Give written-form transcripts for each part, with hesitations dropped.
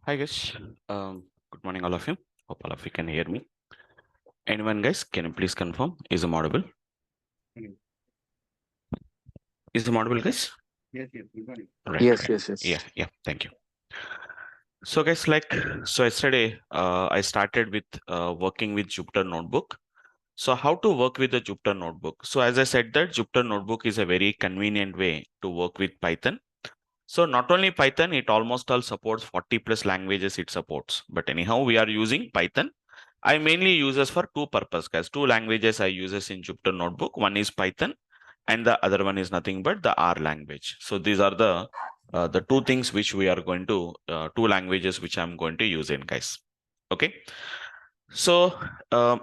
Hi guys, good morning all of you. Hope all of you can hear me. Anyone guys, can you please confirm? Is I'm audible? Is I'm audible guys? Yes, yes, good morning. Right, Yes, right. yes, yes. Yeah, thank you. So guys, so yesterday I started with working with Jupyter Notebook. So how to work with the Jupyter Notebook? So as I said that Jupyter Notebook is a very convenient way to work with Python. So not only Python, it almost all supports 40 plus languages it supports. But anyhow, we are using Python. I mainly uses for two purposes, guys. Two languages I uses in Jupyter Notebook. One is Python, and the other one is nothing but the R language. So these are the two things which we are going to two languages which I'm going to use in, guys. Okay. So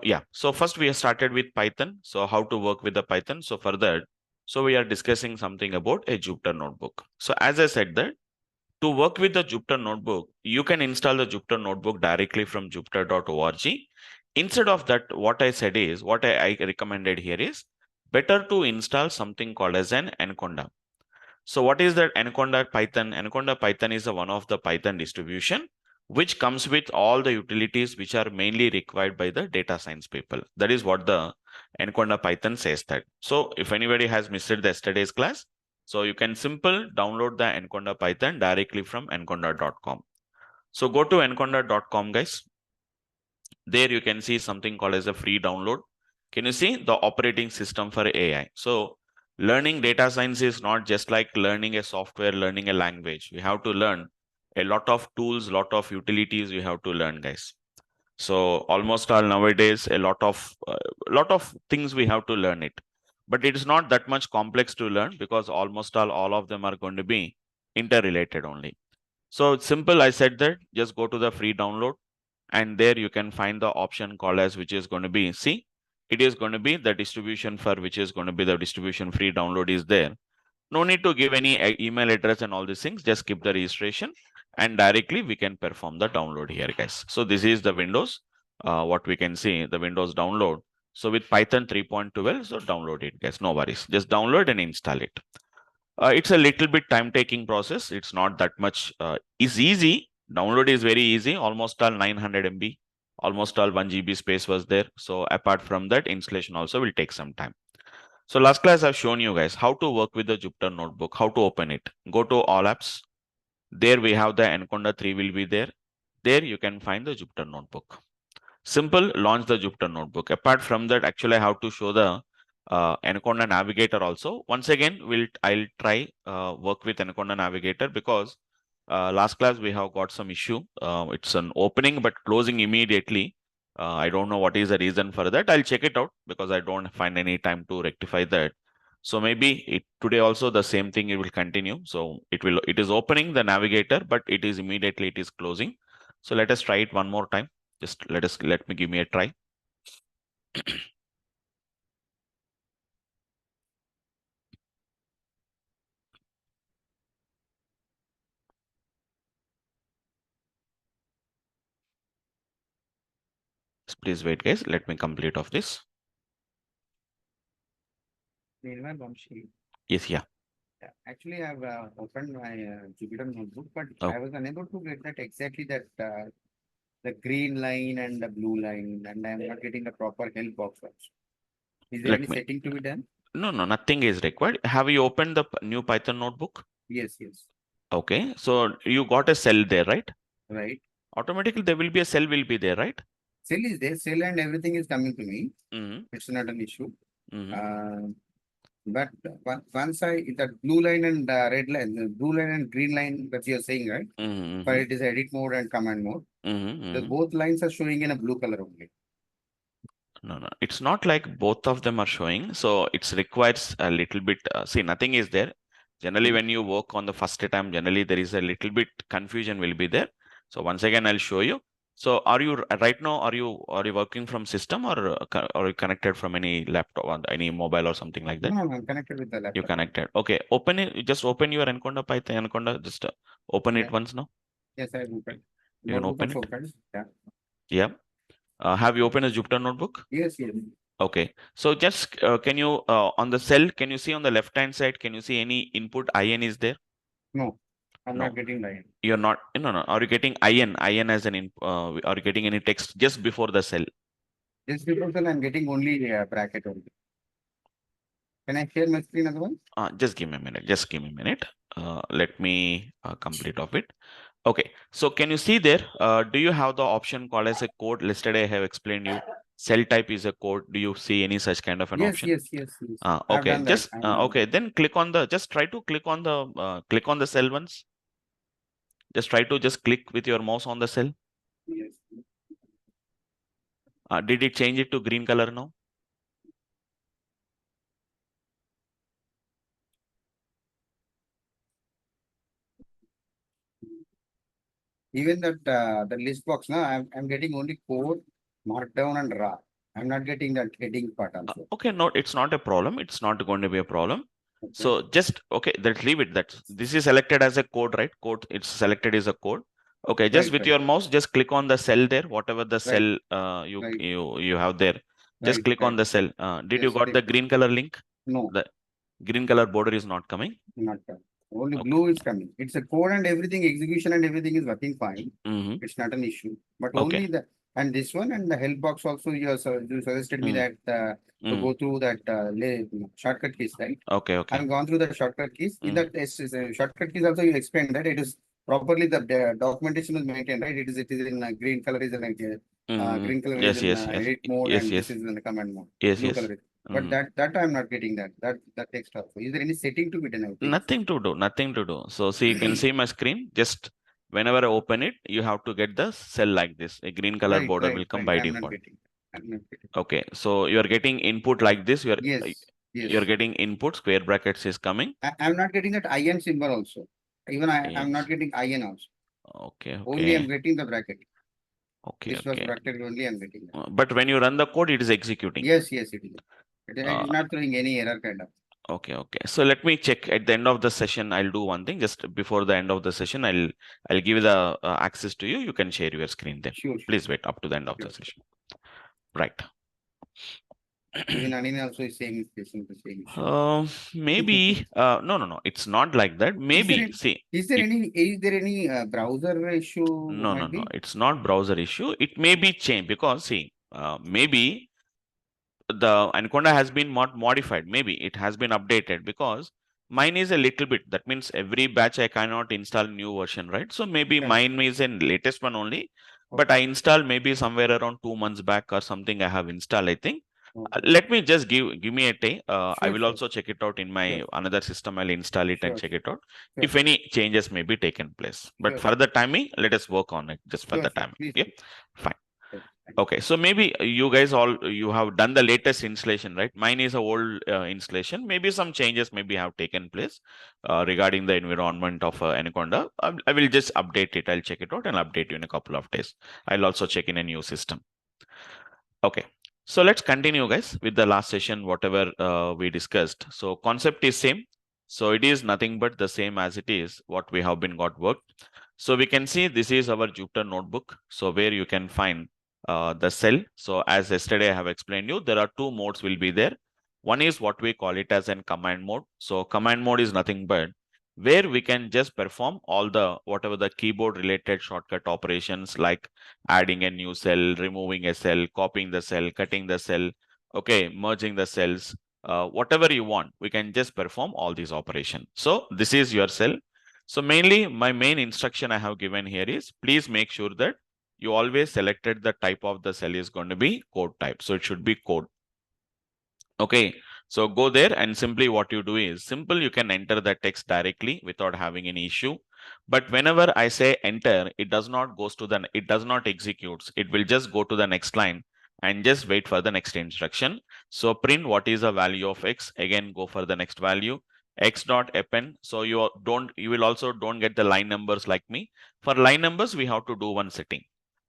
yeah. So first we have started with Python. So how to work with the Python. So for that, so we are discussing something about a Jupyter Notebook. So as I said that to work with the Jupyter Notebook, you can install the Jupyter Notebook directly from jupyter.org. Instead of that, what I said is, what I recommended here is better to install something called as an Anaconda. So what is that Anaconda Python? Anaconda Python is one of the Python distribution which comes with all the utilities which are mainly required by the data science people. That is what the Anaconda Python says that. So if anybody has missed the yesterday's class, so you can simple download the Anaconda Python directly from anaconda.com. So go to anaconda.com, guys. There you can see something called as a free download. Can you see the operating system for AI? So learning data science is not just like learning a software, learning a language. We have to learn a lot of tools, lot of utilities we have to learn, guys. So almost all nowadays, a lot of things we have to learn it, but it is not that much complex to learn because almost all of them are going to be interrelated only. So it's simple. I said that just go to the free download, and there you can find the option called as which is going to be it is going to be the distribution for which is going to be the distribution free download is there. No need to give any email address and all these things. Just skip the registration and directly we can perform the download here, guys. So this is the Windows, what we can see, the Windows download. So with Python 3.12, so download it, guys. No worries. Just download and install it. It's a little bit time taking process. It's not that much. It's easy. Download is very easy. Almost all 900 MB, almost all 1 GB space was there. So apart from that, installation also will take some time. So last class I've shown you guys how to work with the Jupyter Notebook, how to open it. Go to all apps. There we have the Anaconda 3 will be there. There you can find the Jupyter Notebook. Simple, launch the Jupyter Notebook. Apart from that, actually I have to show the Anaconda Navigator also. Once again, I'll try work with Anaconda Navigator because last class we have got some issue. It's an opening but closing immediately. I don't know what is the reason for that. I'll check it out because I don't find any time to rectify that. So maybe today also the same thing it will continue. So it is opening the navigator, but it is closing. So let us try it one more time. Just let me give me a try. Please wait, guys. Let me complete of this. Meanwhile, Vamsi. Yes, yeah. Actually, I've opened my Jupyter notebook, but Oh. I was unable to get that exactly that the green line and the blue line, and I'm not getting the proper help box also. Is there any setting to be done? No, nothing is required. Have you opened the new Python notebook? Yes, yes. Okay, so you got a cell there, right? Right. Automatically there will be a cell will be there, right? Cell is there, cell and everything is coming to me. It's not an issue. But once the blue line and red line, the blue line and green line that you're saying, right? But it is edit mode and command mode. The both lines are showing in a blue color only. No, it's not like both of them are showing. So it requires a little bit. See, nothing is there. Generally, when you work on the first time, generally there is a little bit confusion will be there. So once again, I'll show you. So are you right now? Are you working from system or are you connected from any laptop or any mobile or something like that? No, I'm connected with the laptop. You connected. Okay, open it. Just open your Anaconda Python. Anaconda. Just open it once now. Yes, I opened. You can open it. Opened. Yeah. Yeah. Have you opened a Jupyter notebook? Yes, yes. Okay. So just can you on the cell? Can you see on the left hand side? Can you see any input IN is there? No. I'm not getting the IN. You're not, no. Are you getting IN as an are you getting any text just before the cell? Just before cell, I'm getting only bracket only. Can I share my screen otherwise? Just give me a minute. Just give me a minute. Let me complete of it. Okay. So can you see there? Do you have the option called as a code? Yesterday I have explained you. Cell type is a code. Do you see any such kind of an Yes, option? yes. I've Okay. done that. Just I've done okay. that. Then click on the. Just try to click on the cell once. Just try to just click with your mouse on the cell. Yes. Did it change it to green color now? Even that the list box now, I'm getting only code, markdown, and raw. I'm not getting that heading part also. Okay, no, it's not a problem. It's not going to be a problem. Okay. So just okay, let's leave it. That this is selected as a code, right? Code. It's selected as a code. Okay, just with your mouse, just click on the cell there, whatever the cell you have there. Just click on the cell. Did you got the green color link? No. The green color border is not coming. Not coming. Only blue is coming. It's a code and everything, execution and everything is working fine. It's not an issue. But only the and this one and the help box also you suggested me that to go through that shortcut keys, right? Okay. I've gone through the shortcut keys. In that shortcut keys also you explained that it is properly the documentation is maintained, right? It is in green color is in green color is in edit mode and this is in the command mode. Blue color is. But that I'm not getting that text also. Is there any setting to be done? Nothing to do. Nothing to do. So see, you can see my screen. Just whenever I open it, you have to get the cell like this. A green color border will come by default. I'm not getting. Okay, so you are getting input like this. Yes. You're getting input. Square brackets is coming. I'm not getting that IN symbol also. Even I'm not getting IN also. Okay. Only I'm getting the bracket. Okay. This was bracket only I'm getting that. But when you run the code, it is executing. Yes, it is. It is not throwing any error kind of. Okay. So let me check at the end of the session. I'll do one thing. Just before the end of the session, I'll give the access to you. You can share your screen then. Sure. Please wait up to the end of the session. Right. Even Anine also is saying the same. Maybe no. It's not like that. Maybe is there any browser issue? No. It's not browser issue. It may be changed because maybe the Anaconda has been modified. Maybe it has been updated because mine is a little bit. That means every batch I cannot install new version, right? So maybe mine is in latest one only. But I installed maybe somewhere around 2 months back or something. I have installed, I think. Let me just give me a day. I will also check it out in my another system. I'll install it and check it out. If any changes may be taken place. But for the timing, let us work on it just for the time. Yeah, fine. Okay, so maybe you guys you have done the latest installation, right? Mine is a old installation. Maybe some changes maybe have taken place regarding the environment of Anaconda. I will just update it. I'll check it out and update you in a couple of days. I'll also check in a new system. Okay. So let's continue, guys, with the last session, whatever we discussed. So concept is same. So it is nothing but the same as it is what we have been got worked. So we can see this is our Jupyter notebook. So where you can find the cell. So as yesterday I have explained you, there are two modes will be there. One is what we call it as an command mode. So command mode is nothing but where we can just perform all the whatever the keyboard related shortcut operations like adding a new cell, removing a cell, copying the cell, cutting the cell, okay, merging the cells, whatever you want, we can just perform all these operations. So this is your cell. So mainly my main instruction I have given here is please make sure that you always selected the type of the cell is going to be code type. So it should be code. Okay, so go there and simply what you do is simple. You can enter the text directly without having any issue. But whenever I say enter, it does not executes. It will just go to the next line and just wait for the next instruction. So print what is the value of X. Again, go for the next value. X dot append. So you will also don't get the line numbers like me. For line numbers, we have to do one setting.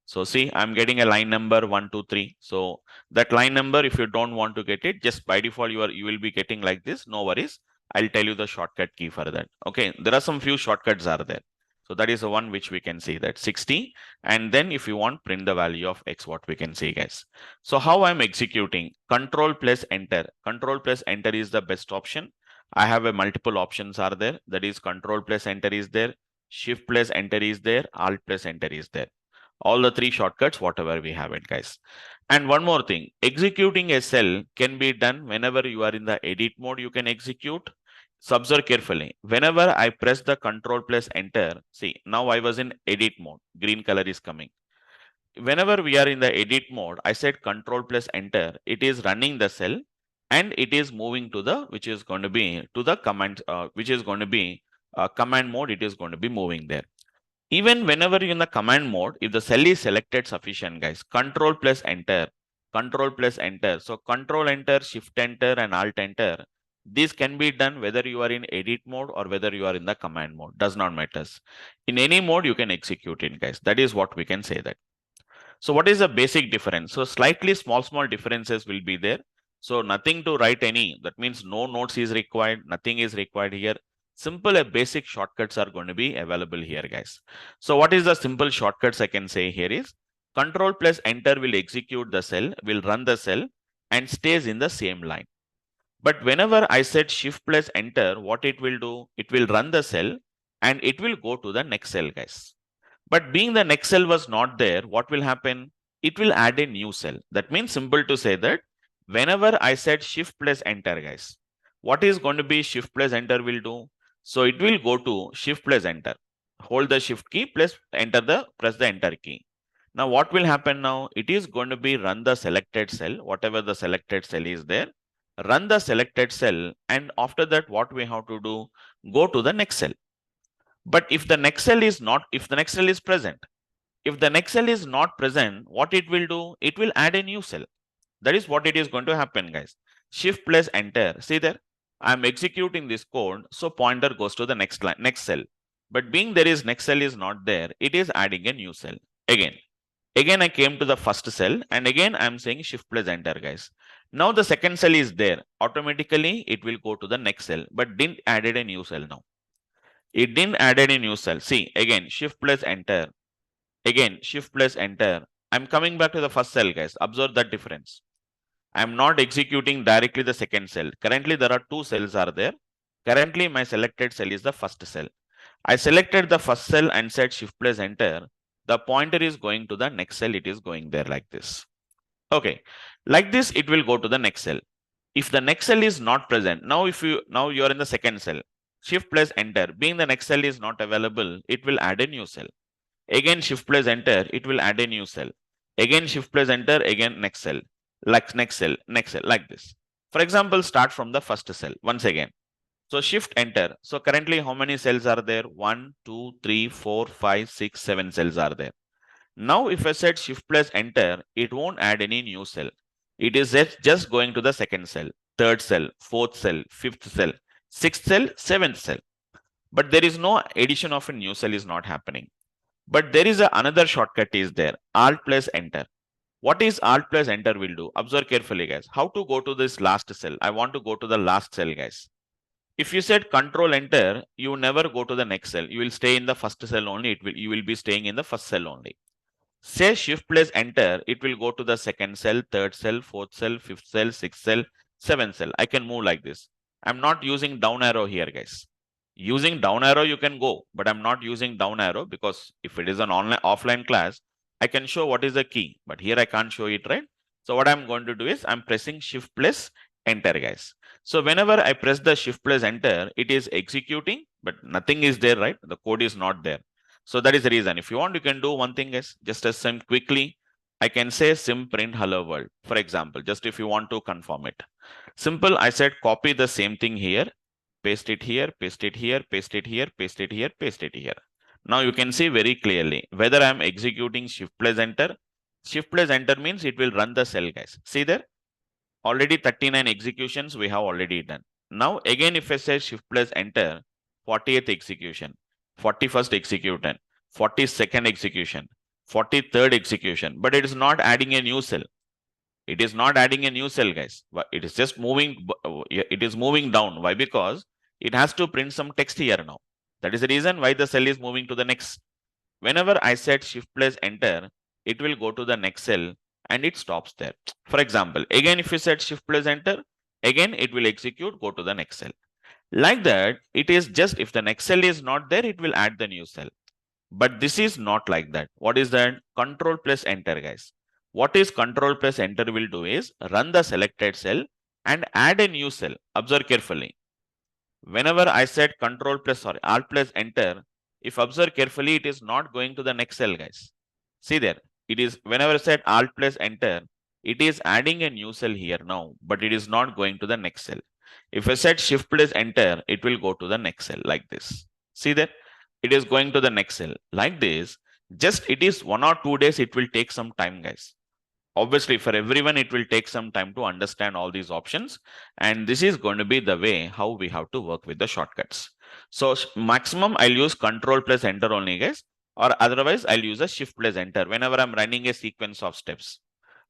So see, I'm getting a line number 1, 2, 3. So that line number, if you don't want to get it, just by default, you will be getting like this. No worries. I'll tell you the shortcut key for that. Okay, there are some few shortcuts are there. So that is the one which we can see that 60. And then if you want, print the value of X, what we can see, guys. So how I'm executing, control plus enter. Control plus enter is the best option. I have a multiple options are there. That is control plus enter is there. Shift plus enter is there, Alt plus enter is there. All the three shortcuts, whatever we have it, guys. And one more thing, executing a cell can be done whenever you are in the edit mode, you can execute. So observe carefully. Whenever I press the control plus enter, see, now I was in edit mode, green color is coming. Whenever we are in the edit mode, I said control plus enter, it is running the cell and it is moving to the, which is going to be to the command, which is going to be command mode, it is going to be moving there. Even whenever you're in the command mode, if the cell is selected sufficient, guys, control plus enter, control plus enter. So control enter, shift enter and alt enter. This can be done whether you are in edit mode or whether you are in the command mode, does not matter. In any mode, you can execute it, guys. That is what we can say that. So what is the basic difference? So slightly small differences will be there. So nothing to write any, that means no notes is required, nothing is required here. Simple basic shortcuts are going to be available here, guys. So what is the simple shortcuts I can say here is control plus enter will execute the cell, will run the cell and stays in the same line. But whenever I said shift plus enter, what it will do? It will run the cell and it will go to the next cell, guys. But being the next cell was not there, what will happen? It will add a new cell. That means simple to say that whenever I said shift plus enter, guys, what is going to be shift plus enter will do? So it will go to shift plus enter. Hold the shift key plus press the enter key. Now what will happen now? It is going to be run the selected cell, whatever the selected cell is there, run the selected cell, and after that what we have to do? Go to the next cell. But if the next cell is not, if the next cell is present, if the next cell is not present, what it will do? It will add a new cell. That is what it is going to happen, guys. Shift plus enter. See there, I'm executing this code, so pointer goes to the next line, next cell. But being there is next cell is not there, it is adding a new cell. Again, I came to the first cell and again I'm saying shift plus enter, guys. Now the second cell is there. Automatically it will go to the next cell, but didn't added a new cell now. It didn't add any new cell. See, again, shift plus enter. Again, shift plus enter. I'm coming back to the first cell, guys. Observe that difference. I'm not executing directly the second cell. Currently, there are two cells are there. Currently, my selected cell is the first cell. I selected the first cell and said shift plus enter. The pointer is going to the next cell. It is going there like this. Okay. Like this, it will go to the next cell. If the next cell is not present, now you are in the second cell. Shift plus enter. Being the next cell is not available, it will add a new cell. Again, shift plus enter, it will add a new cell. Again, shift plus enter, again, next cell. Like next cell, like this. For example, start from the first cell once again. So shift enter. So currently, how many cells are there? 1, 2, 3, 4, 5, 6, 7 cells are there. Now, if I said shift plus enter, it won't add any new cell. It is just going to the second cell, third cell, fourth cell, fifth cell, sixth cell, seventh cell. But there is no addition of a new cell is not happening. But there is another shortcut is there, Alt plus enter. What is Alt plus enter will do? Observe carefully, guys. How to go to this last cell? I want to go to the last cell, guys. If you said control enter, you never go to the next cell. You will stay in the first cell only. You will be staying in the first cell only. Say shift plus enter, it will go to the second cell, third cell, fourth cell, fifth cell, sixth cell, seventh cell. I can move like this. I'm not using down arrow here, guys. Using down arrow, you can go, but I'm not using down arrow because if it is an offline class, I can show what is the key, but here I can't show it, right? So what I'm going to do is I'm pressing shift plus enter, guys. So whenever I press the shift plus enter, it is executing, but nothing is there, right? The code is not there. So that is the reason. If you want, you can do one thing, guys. Just as sim quickly, I can say sim print hello world, for example, just if you want to confirm it. Simple, I said copy the same thing here, paste it here, paste it here, paste it here, paste it here, paste it here. Now you can see very clearly whether I'm executing shift plus enter. Shift plus enter means it will run the cell, guys. See there? Already 39 executions we have already done. Now again, if I say shift plus enter, 40th execution, 41st execution, 42nd execution, 43rd execution, but it is not adding a new cell. It is not adding a new cell, guys. It is just moving. It is moving down. Why? Because it has to print some text here now. That is the reason why the cell is moving to the next. Whenever I set shift plus enter, it will go to the next cell and it stops there. For example, again, if you set shift plus enter, again, it will execute, go to the next cell. Like that, it is just if the next cell is not there, it will add the new cell. But this is not like that. What is that? Control plus enter, guys. What is control plus enter will do is run the selected cell and add a new cell. Observe carefully. Whenever I said alt plus enter, if observe carefully, it is not going to the next cell, guys. See there, it is whenever I said alt plus enter, it is adding a new cell here now, but it is not going to the next cell. If I said shift plus enter, it will go to the next cell like this. See there, it is going to the next cell like this. Just it is 1 or 2 days, it will take some time, guys. Obviously, for everyone, it will take some time to understand all these options. And this is going to be the way how we have to work with the shortcuts. So maximum, I'll use control plus enter only, guys. Or otherwise, I'll use a shift plus enter whenever I'm running a sequence of steps.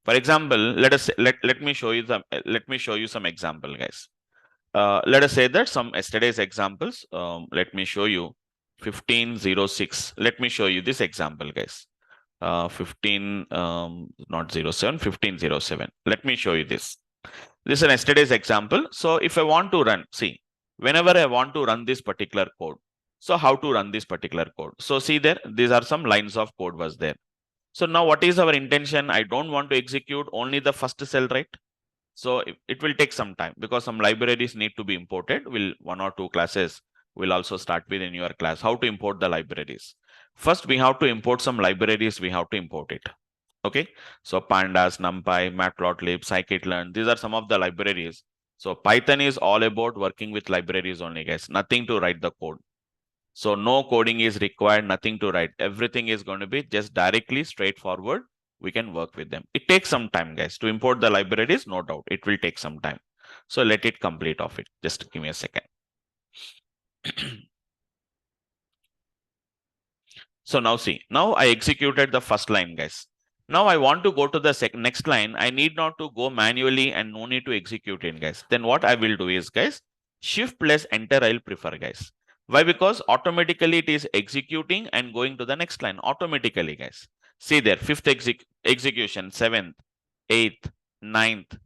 For example, let me show you some example, guys. Let us say that some yesterday's examples. Let me show you 1506. Let me show you this example, guys. 15 not 07, 1507. Let me show you this. This is an yesterday's example. So if I want to run, see, whenever I want to run this particular code, so how to run this particular code? So see there, these are some lines of code was there. So now what is our intention? I don't want to execute only the first cell, right? So it will take some time because some libraries need to be imported. Will 1 or 2 classes will also start with in your class. How to import the libraries? First, we have to import some libraries. We have to import it. Okay. So pandas, numpy, matplotlib, scikit-learn. These are some of the libraries. So Python is all about working with libraries only, guys. Nothing to write the code. So no coding is required. Nothing to write. Everything is going to be just directly straightforward. We can work with them. It takes some time, guys, to import the libraries. No doubt, it will take some time. So let it complete off it. Just give me a second. So now see, now I executed the first line, guys. Now I want to go to the next line. I need not to go manually and no need to execute it, guys. Then what I will do is, guys, shift plus enter I'll prefer, guys. Why? Because automatically it is executing and going to the next line automatically, guys. See there, fifth execution, 7th, 8th, 9th.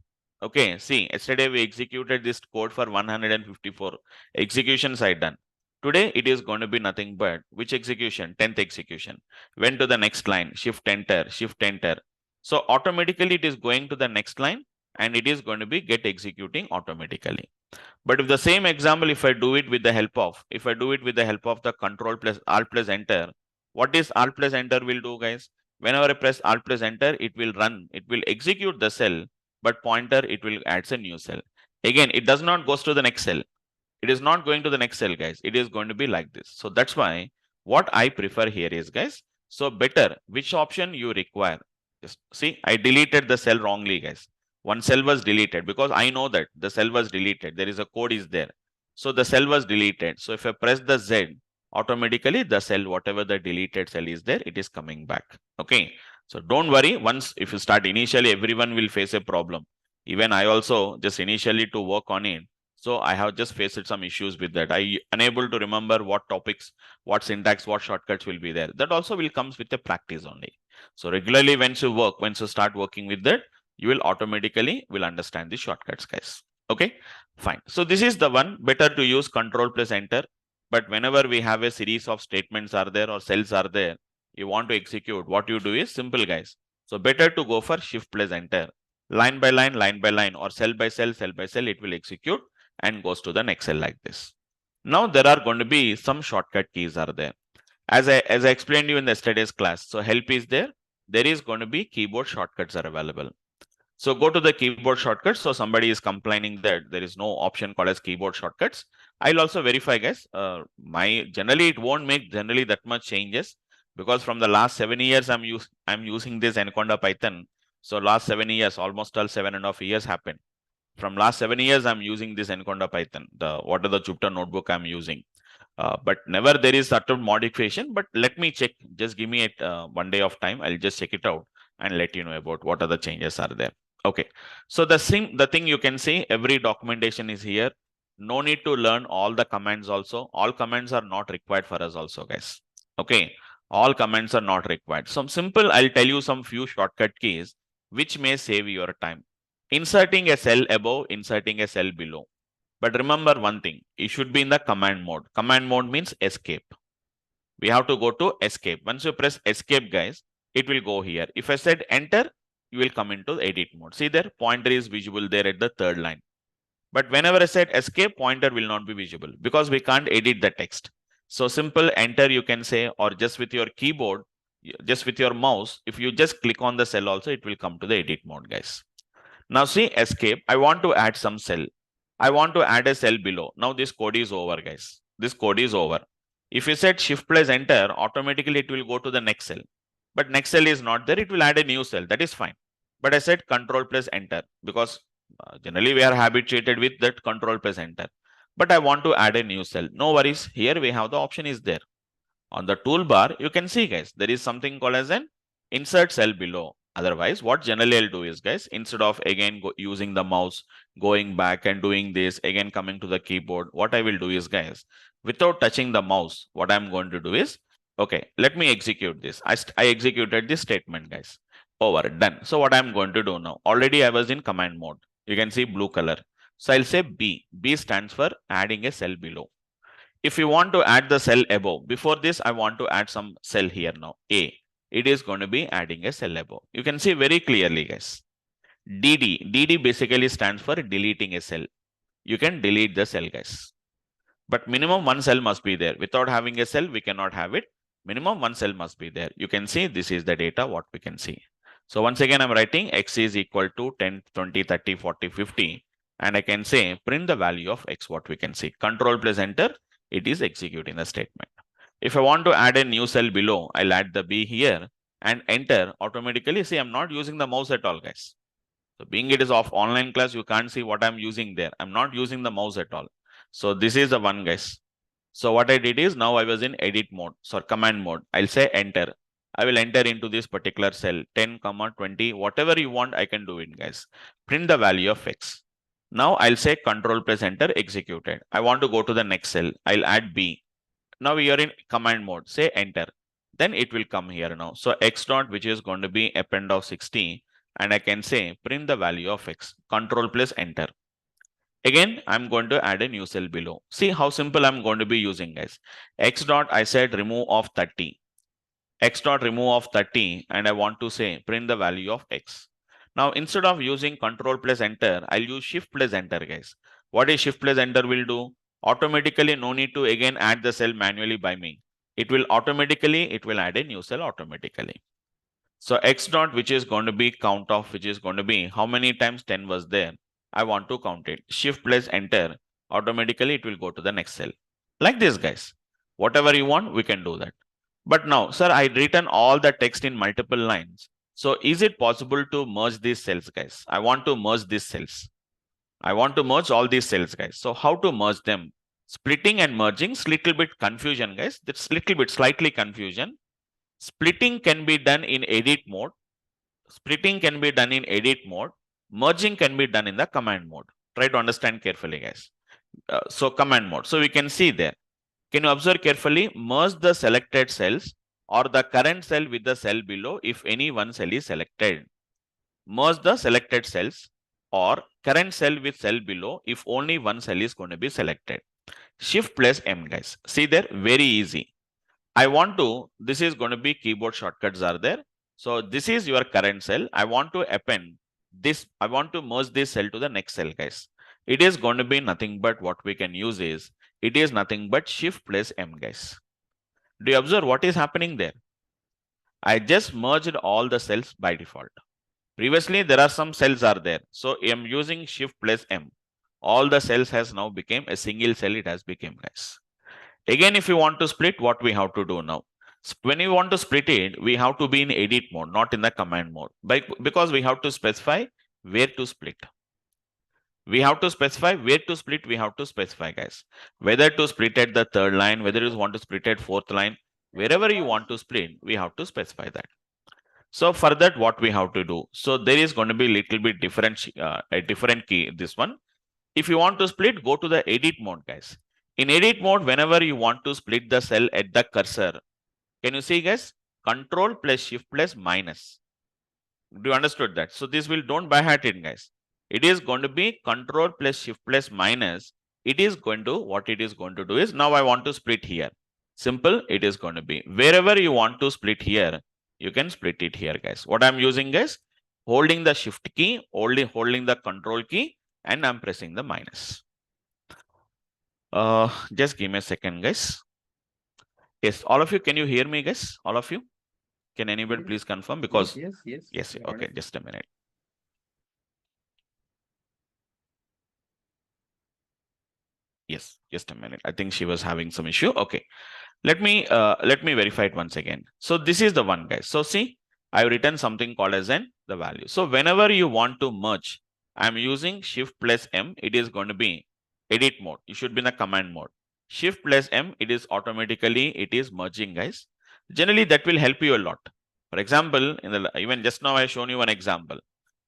Okay, see, yesterday we executed this code for 154 executions I done. Today, it is going to be nothing but which execution? 10th execution. Went to the next line, shift enter, shift enter. So automatically it is going to the next line and it is going to be get executing automatically. But if the same example, if I do it with the help of the control plus alt plus enter, what is alt plus enter will do, guys? Whenever I press alt plus enter, it will run, it will execute the cell, but pointer, it will add a new cell. Again, it does not goes to the next cell. It is not going to the next cell, guys. It is going to be like this. So that's why what I prefer here is, guys, so better which option you require. Just see, I deleted the cell wrongly, guys. One cell was deleted because I know that the cell was deleted. There is a code is there. So the cell was deleted. So if I press the Z, automatically the cell, whatever the deleted cell is there, it is coming back. Okay. So don't worry. Once if you start initially, everyone will face a problem. Even I also just initially to work on it. So I have just faced some issues with that. I unable to remember what topics, what syntax, what shortcuts will be there. That also will comes with the practice only. So regularly once you start working with that, you will automatically will understand the shortcuts, guys. Okay, fine. So this is the one, better to use control plus enter. But whenever we have a series of statements are there or cells are there, you want to execute, what you do is simple, guys. So better to go for shift plus enter. Line by line, or cell by cell, it will execute and goes to the next cell like this. Now there are going to be some shortcut keys are there. As I explained you in yesterday's class, so help is there. There is going to be keyboard shortcuts are available. So go to the keyboard shortcuts. So somebody is complaining that there is no option called as keyboard shortcuts. I'll also verify, guys. Generally it won't make generally that much changes because from the last 7 years I'm using this Anaconda Python. So last 7 years, almost all 7.5 years happened. From last 7 years, I'm using this Anaconda Python. What are the Jupyter notebook I'm using? But never there is certain modification. But let me check. Just give me 1 day of time. I'll just check it out and let you know about what are the changes are there. Okay. So the thing you can see, every documentation is here. No need to learn all the commands also. All commands are not required for us also, guys. Okay. All commands are not required. Some simple, I'll tell you some few shortcut keys which may save your time. Inserting a cell above, inserting a cell below. But remember one thing, it should be in the command mode. Command mode means escape. We have to go to escape. Once you press escape, guys, it will go here. If I said enter, you will come into edit mode. See there, pointer is visible there at the third line. But whenever I said escape, pointer will not be visible because we can't edit the text. So simple enter you can say, or just with your keyboard, just with your mouse, if you just click on the cell also, it will come to the edit mode, guys. Now see escape, I want to add some cell. I want to add a cell below. Now this code is over, guys. This code is over. If you set shift plus enter, automatically it will go to the next cell. But next cell is not there, it will add a new cell. That is fine. But I said control plus enter because generally we are habituated with that control plus enter. But I want to add a new cell. No worries. Here we have the option is there. On the toolbar, you can see, guys, there is something called as an insert cell below. Otherwise, what generally I'll do is, guys, instead of again using the mouse, going back and doing this, again coming to the keyboard, what I will do is, guys, without touching the mouse, what I'm going to do is, okay, let me execute this. I executed this statement, guys. Over, done. So what I'm going to do now, already I was in command mode. You can see blue color. So I'll say B. B stands for adding a cell below. If you want to add the cell above, before this, I want to add some cell here now, A. It is going to be adding a cell above. You can see very clearly, guys. DD. DD basically stands for deleting a cell. You can delete the cell, guys. But minimum one cell must be there. Without having a cell, we cannot have it. Minimum one cell must be there. You can see this is the data, what we can see. So once again, I'm writing x is equal to 10, 20, 30, 40, 50. And I can say print the value of x, what we can see. Control plus enter, it is executing the statement. If I want to add a new cell below, I'll add the B here and enter automatically. See, I'm not using the mouse at all, guys. So being it is off online class, you can't see what I'm using there. I'm not using the mouse at all. So this is the one, guys. So what I did is now I was in edit mode, so command mode. I'll say enter. I will enter into this particular cell 10, 20, whatever you want, I can do it, guys. Print the value of x. Now I'll say control plus enter executed. I want to go to the next cell. I'll add B. Now we are in command mode. Say enter. Then it will come here now. So x dot, which is going to be append of 60. And I can say print the value of x. Control plus enter. Again, I'm going to add a new cell below. See how simple I'm going to be using, guys. X dot, I said remove of 30. X dot remove of 30. And I want to say print the value of x. Now, instead of using control plus enter, I'll use shift plus enter, guys. What is shift plus enter will do? Automatically, no need to again add the cell manually by me. It will add a new cell automatically. So x dot, which is going to be count of, which is going to be how many times 10 was there. I want to count it. Shift plus enter, automatically it will go to the next cell. Like this, guys. Whatever you want, we can do that. But now, sir, I written all the text in multiple lines. So is it possible to merge these cells, guys? I want to merge these cells. I want to merge all these cells, guys. So how to merge them? Splitting and merging, little bit confusion, guys. That's slightly confusion. Splitting can be done in edit mode. Splitting can be done in edit mode. Merging can be done in the command mode. Try to understand carefully, guys. So command mode. So we can see there. Can you observe carefully? Merge the selected cells or the current cell with the cell below if any one cell is selected. Merge the selected cells or current cell with cell below if only one cell is going to be selected. Shift plus M, guys. See there, very easy. I want to, this is going to be keyboard shortcuts are there. So this is your current cell. I want to append this. I want to merge this cell to the next cell, guys. It is going to be nothing but what we can use is, it is nothing but shift plus M, guys. Do you observe what is happening there? I just merged all the cells by default. Previously, there are some cells are there. So I'm using shift plus M. All the cells has now become a single cell. It has become, guys. Again, if you want to split, what we have to do now? When you want to split it, we have to be in edit mode, not in the command mode. Because we have to specify where to split. We have to specify where to split. We have to specify, guys. Whether to split at the third line, whether you want to split at fourth line, wherever you want to split, we have to specify that. So for that, what we have to do? So there is going to be a little bit different, a different key. This one. If you want to split, go to the edit mode, guys. In edit mode, whenever you want to split the cell at the cursor, can you see, guys? Control plus shift plus minus. Do you understood that? So this will don't by heart it, guys. It is going to be control plus shift plus minus it is going to, what it is going to do is, now I want to split here. Simple, it is going to be wherever you want to split here, you can split it here, guys. What I'm using, guys, holding the shift key, holding the control key, and I'm pressing the minus. Just give me a second, guys. Yes, all of you, can you hear me, guys? All of you? Can anybody please confirm? Because yes, okay, just a minute. Yes, just a minute. I think she was having some issue. Okay. Let me verify it once again. So this is the one, guys. So see, I've written something called as the value. So whenever you want to merge, I'm using Shift plus M. It is going to be edit mode. You should be in the command mode. Shift plus M, it is merging, guys. Generally, that will help you a lot. For example, even just now I shown you one example.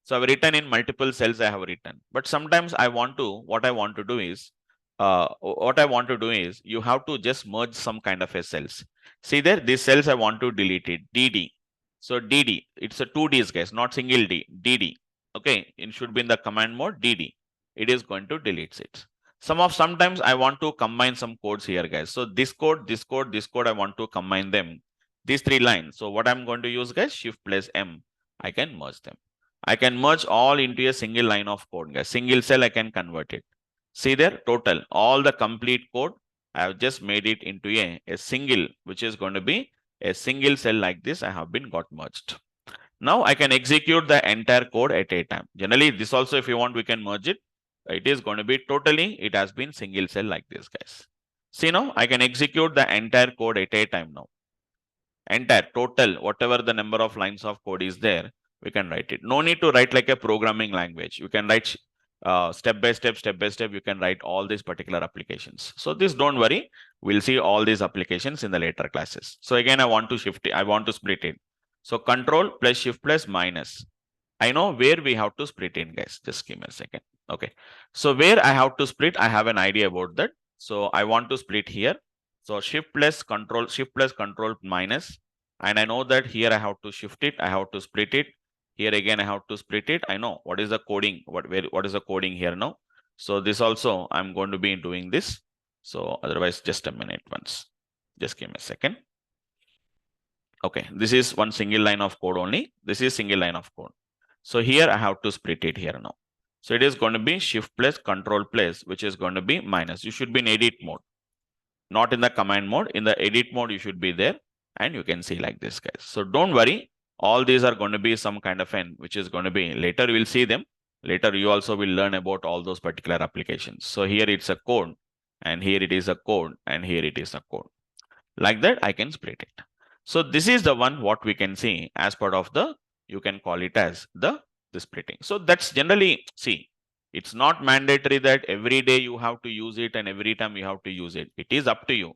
So I've written in multiple cells I have written, but sometimes what I want to do is you have to just merge some kind of a cells. See there, these cells I want to delete it, DD. So DD, it's a 2 Ds, guys, not single D, DD. Okay, it should be in the command mode, DD. It is going to delete it. Sometimes I want to combine some codes here, guys. So this code, I want to combine them. These 3 lines. So what I'm going to use, guys, Shift plus M, I can merge them. I can merge all into a single line of code, guys. Single cell, I can convert it. See there, total, all the complete code, I have just made it into a single, which is going to be a single cell like this. I have been got merged. Now I can execute the entire code at a time. Generally, this also, if you want, we can merge it. It is going to be totally, it has been single cell like this, guys. See now, I can execute the entire code at a time now. Entire, total, whatever the number of lines of code is there, we can write it. No need to write like a programming language. You can write step by step, you can write all these particular applications. So this, don't worry, we'll see all these applications in the later classes. So again, I want to split it. So control plus shift plus minus. I know where we have to split in, guys. Just give me a second. Okay. So where I have to split, I have an idea about that. So I want to split here. So shift plus control minus. And I know that here I have to shift it. I have to split it. Here again, I have to split it. I know what is the coding, what is the coding here now. So this also, I'm going to be doing this. So otherwise, just a minute once. Just give me a second. Okay, this is one single line of code only. This is single line of code. So here I have to split it here now. So it is going to be shift plus control plus, which is going to be minus. You should be in edit mode, not in the command mode. In the edit mode, you should be there, and you can see like this, guys. So don't worry. All these are going to be some kind of n, which is going to be later. We'll see them later. You also will learn about all those particular applications. So here it's a code, and here it is a code, and here it is a code. Like that, I can split it. So this is the one what we can see as part of the, you can call it as the splitting. So that's generally, see, it's not mandatory that every day you have to use it and every time you have to use it. It is up to you.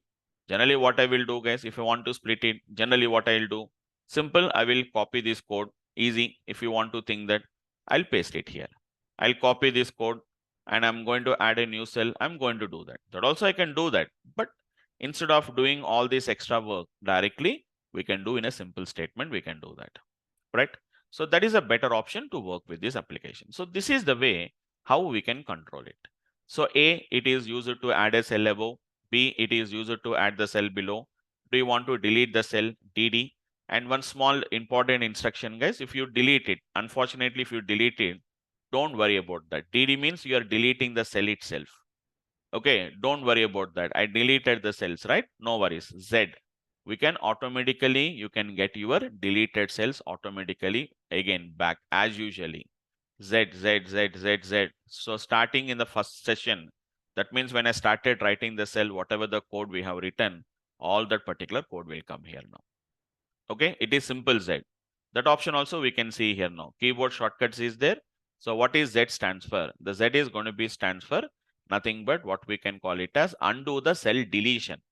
Generally, what I will do, guys, if I want to split it, generally what I'll do, simple, I will copy this code. Easy. If you want to think that, I'll paste it here. I'll copy this code and I'm going to add a new cell. I'm going to do that. That also I can do that. But instead of doing all this extra work directly, we can do in a simple statement. We can do that, right? So that is a better option to work with this application. So this is the way how we can control it. So A, it is used to add a cell above. B, it is used to add the cell below. Do you want to delete the cell? DD. And one small important instruction, guys, if you delete it, unfortunately, if you delete it, don't worry about that. DD means you are deleting the cell itself. Okay, don't worry about that. I deleted the cells, right? No worries. Z, we can automatically, you can get your deleted cells automatically again back as usually. Z, Z, Z, Z, Z. So starting in the first session, that means when I started writing the cell, whatever the code we have written, all that particular code will come here now. Okay, it is simple Z. That option also we can see here now. Keyboard shortcuts is there. So what is Z stands for? The Z is going to be stands for nothing but what we can call it as undo the cell deletion.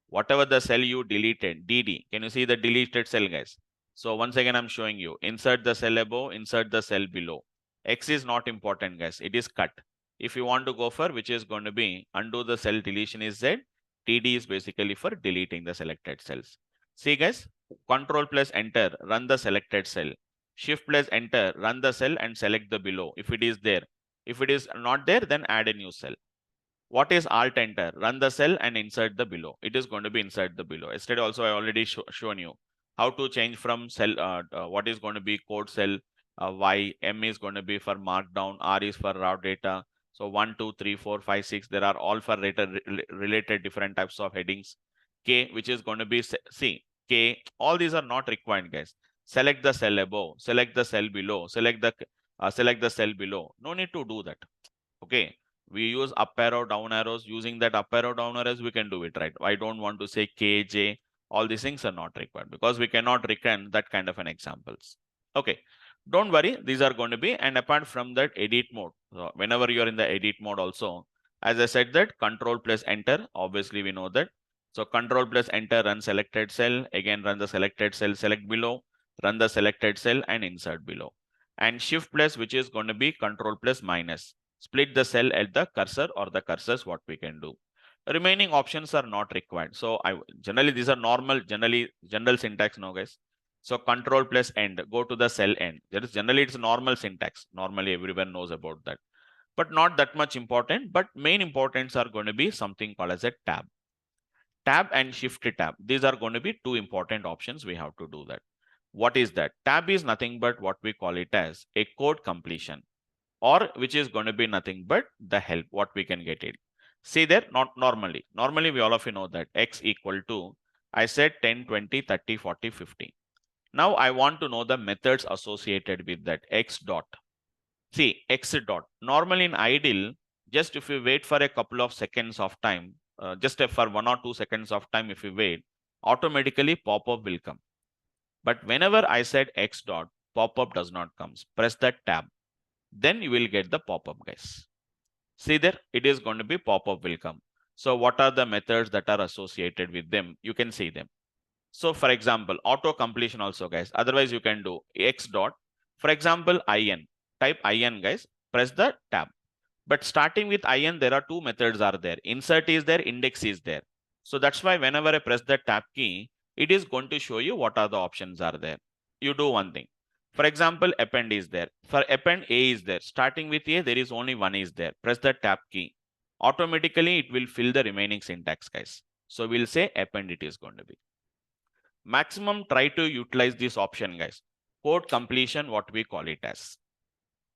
Whatever the cell you deleted, DD. Can you see the deleted cell, guys? So once again, I'm showing you. Insert the cell above, insert the cell below. X is not important, guys. It is cut. If you want to go for, which is going to be undo the cell deletion is Z. TD is basically for deleting the selected cells. See, guys, Control plus enter, run the selected cell. Shift plus enter, run the cell and select the below if it is there. If it is not there, then add a new cell. What is alt enter? Run the cell and insert the below. It is going to be inside the below. Yesterday also I already shown you how to change from cell, what is going to be code cell, Y, M is going to be for markdown, R is for raw data. So 1, 2, 3, 4, 5, 6, there are all for related different types of headings. K, which is going to be C, K, all these are not required, guys. Select the cell above, select the cell below, select the cell below. No need to do that. Okay, we use up arrow, down arrows. Using that up arrow, down arrows, we can do it, right? I don't want to say K, J. All these things are not required because we cannot reckon that kind of an examples. Okay, don't worry. These are going to be, and apart from that, edit mode. So whenever you are in the edit mode also, as I said that control plus enter, obviously we know that. So control plus enter, run selected cell, again run the selected cell, select below, run the selected cell and insert below. And shift plus, which is going to be control plus minus, split the cell at the cursor or the cursors, what we can do. Remaining options are not required. So generally these are normal, general syntax now, guys. So control plus end, go to the cell end. There is generally it's normal syntax. Normally everyone knows about that, but not that much important. But main importance are going to be something called as a tab. Tab and shift tab. These are going to be two important options. We have to do that. What is that? Tab is nothing but what we call it as a code completion, or which is going to be nothing but the help, what we can get it. See there, not normally. Normally, we all of you know that x equal to, I said 10, 20, 30, 40, 50. Now I want to know the methods associated with that x dot. See, x dot. Normally in idle, just if you wait for a couple of seconds of time, just for 1 or 2 seconds of time, if you wait, automatically pop-up will come. But whenever I said x dot, pop-up does not come. Press that tab. Then you will get the pop-up, guys. See there, it is going to be pop-up will come. So what are the methods that are associated with them? You can see them. So for example, auto completion also, guys. Otherwise you can do x dot. For example, in. Type in, guys. Press the tab. But starting with in, there are two methods are there. Insert is there, index is there. So that's why whenever I press the tab key, it is going to show you what are the options are there. You do one thing. For example, append is there. For append, A is there. Starting with A, there is only one is there. Press the tab key. Automatically, it will fill the remaining syntax, guys. So we'll say append it is going to be. Maximum try to utilize this option, guys. Code completion, what we call it as.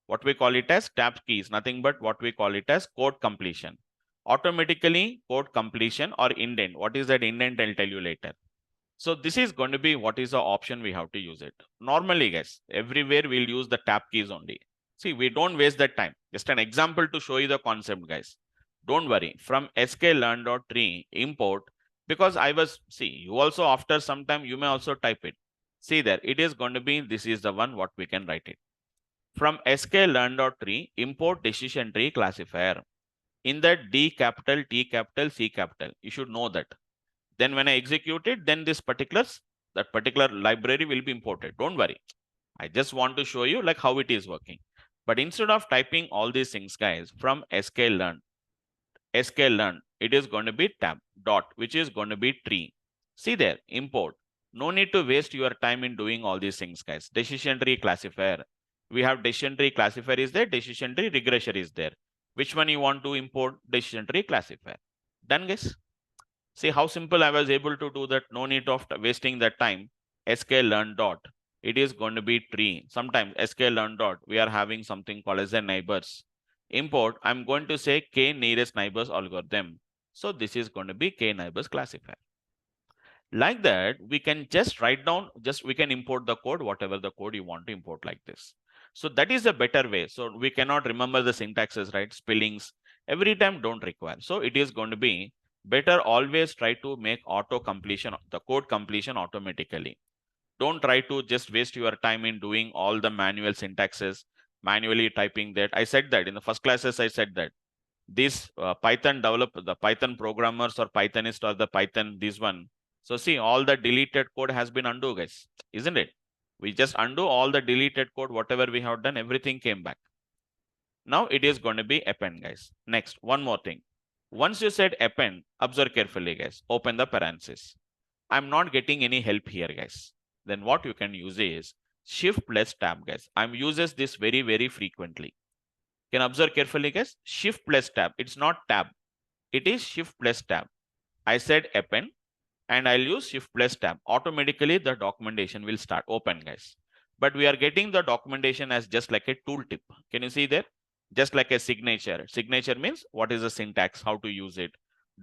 What we call it as tab key is nothing but what we call it as code completion. Automatically code completion or indent. What is that indent? I'll tell you later. So this is going to be what is the option we have to use it. Normally, guys, everywhere we'll use the tab keys only. See, we don't waste that time. Just an example to show you the concept, guys. Don't worry. From sklearn.tree import, because I was, see, you also after some time, you may also type it. See there, it is going to be, this is the one what we can write it. From sklearn.tree import decision tree classifier. In that D capital, T capital, C capital, you should know that. Then when I execute it, then that particular library will be imported. Don't worry. I just want to show you like how it is working. But instead of typing all these things, guys, from sklearn, it is going to be tab dot, which is going to be tree. See there, import. No need to waste your time in doing all these things, guys. Decision tree classifier. We have decision tree classifier is there, decision tree regressor is there. Which one you want to import? Decision tree classifier. Done, guys. See how simple I was able to do that. No need of wasting that time. sklearn dot. It is going to be tree. Sometimes sklearn dot, we are having something called as a neighbors. Import, I'm going to say k nearest neighbors algorithm. So this is going to be k neighbors classifier. Like that, we can just write down, we can import the code, whatever the code you want to import like this. So that is a better way. So we cannot remember the syntaxes, right? Spellings, every time don't require. So it is going to be better always try to make auto completion, the code completion automatically. Don't try to just waste your time in doing all the manual syntaxes, manually typing that. I said that in the first classes, I said that these the Python programmers or Pythonists or the Python, this one. So see, all the deleted code has been undo, guys, isn't it? We just undo all the deleted code, whatever we have done, everything came back. Now it is going to be append, guys. Next, one more thing. Once you said append, observe carefully, guys. Open the parenthesis. I'm not getting any help here, guys. Then what you can use is shift plus tab, guys. I'm uses this very, very frequently. Can observe carefully, guys. Shift plus tab. It's not tab. it is shift plus tab. I said append and I'll use shift plus tab. Automatically the documentation will start open, guys. But we are getting the documentation as just like a tooltip. Can you see there? Just like a signature. Signature means what is the syntax, how to use it,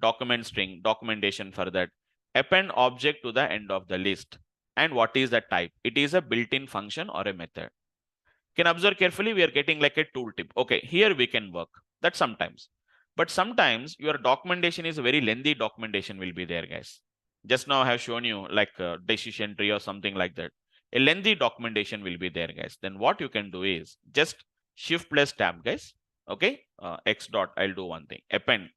document string, documentation for that, append object to the end of the list, and what is the type. It is a built-in function or a method. Can observe carefully, we are getting like a tooltip. Okay, here we can work. That sometimes. But sometimes your documentation is a very lengthy documentation will be there, guys. Just now I have shown you like a decision tree or something like that. A lengthy documentation will be there, guys. Then what you can do is just shift plus tab, guys. Okay, x dot, I'll do one thing. Append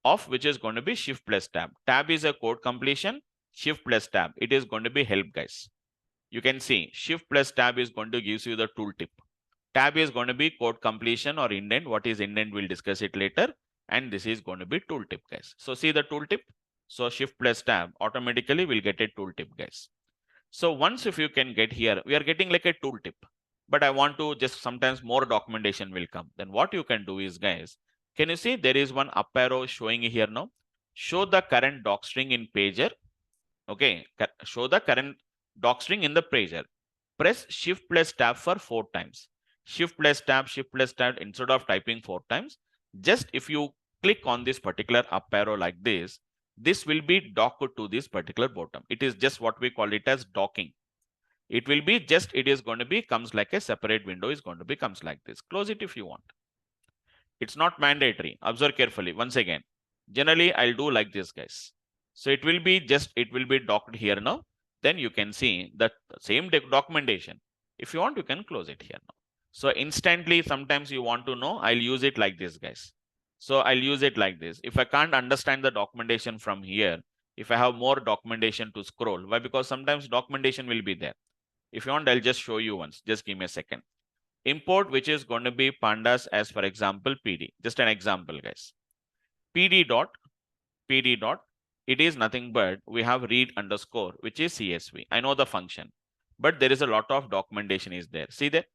of which is going to be shift plus tab. Tab is a code completion. Shift plus tab, it is going to be help, guys. You can see shift plus tab is going to give you the tooltip. Tab is going to be code completion or indent. What is indent? We'll discuss it later. And this is going to be tooltip, guys. So see the tooltip. So shift plus tab, automatically we'll get a tooltip, guys. So once if you can get here, we are getting like a tooltip. But I want to just sometimes more documentation will come. Then what you can do is, guys, can you see there is one up arrow showing here now? Show the current doc string in pager. Okay, show the current doc string in the pager. Press shift plus tab for 4 times. Shift plus tab, shift plus tab, instead of typing 4 times, just if you click on this particular up arrow like this will be docked to this particular bottom. It is just what we call it as docking. It will be just, it is going to be comes like a separate window is going to be comes like this. Close it if you want. It's not mandatory. Observe carefully. Once again, generally I'll do like this, guys. So it will be just, it will be docked here now. Then you can see that same documentation. If you want, you can close it here now. So instantly, sometimes you want to know, I'll use it like this, guys. So I'll use it like this. If I can't understand the documentation from here, if I have more documentation to scroll, why? Because sometimes documentation will be there. If you want, I'll just show you once. Just give me a second. Import, which is going to be pandas as, for example, PD. Just an example, guys. PD dot, it is nothing but we have read underscore, which is CSV. I know the function, but there is a lot of documentation is there. See there?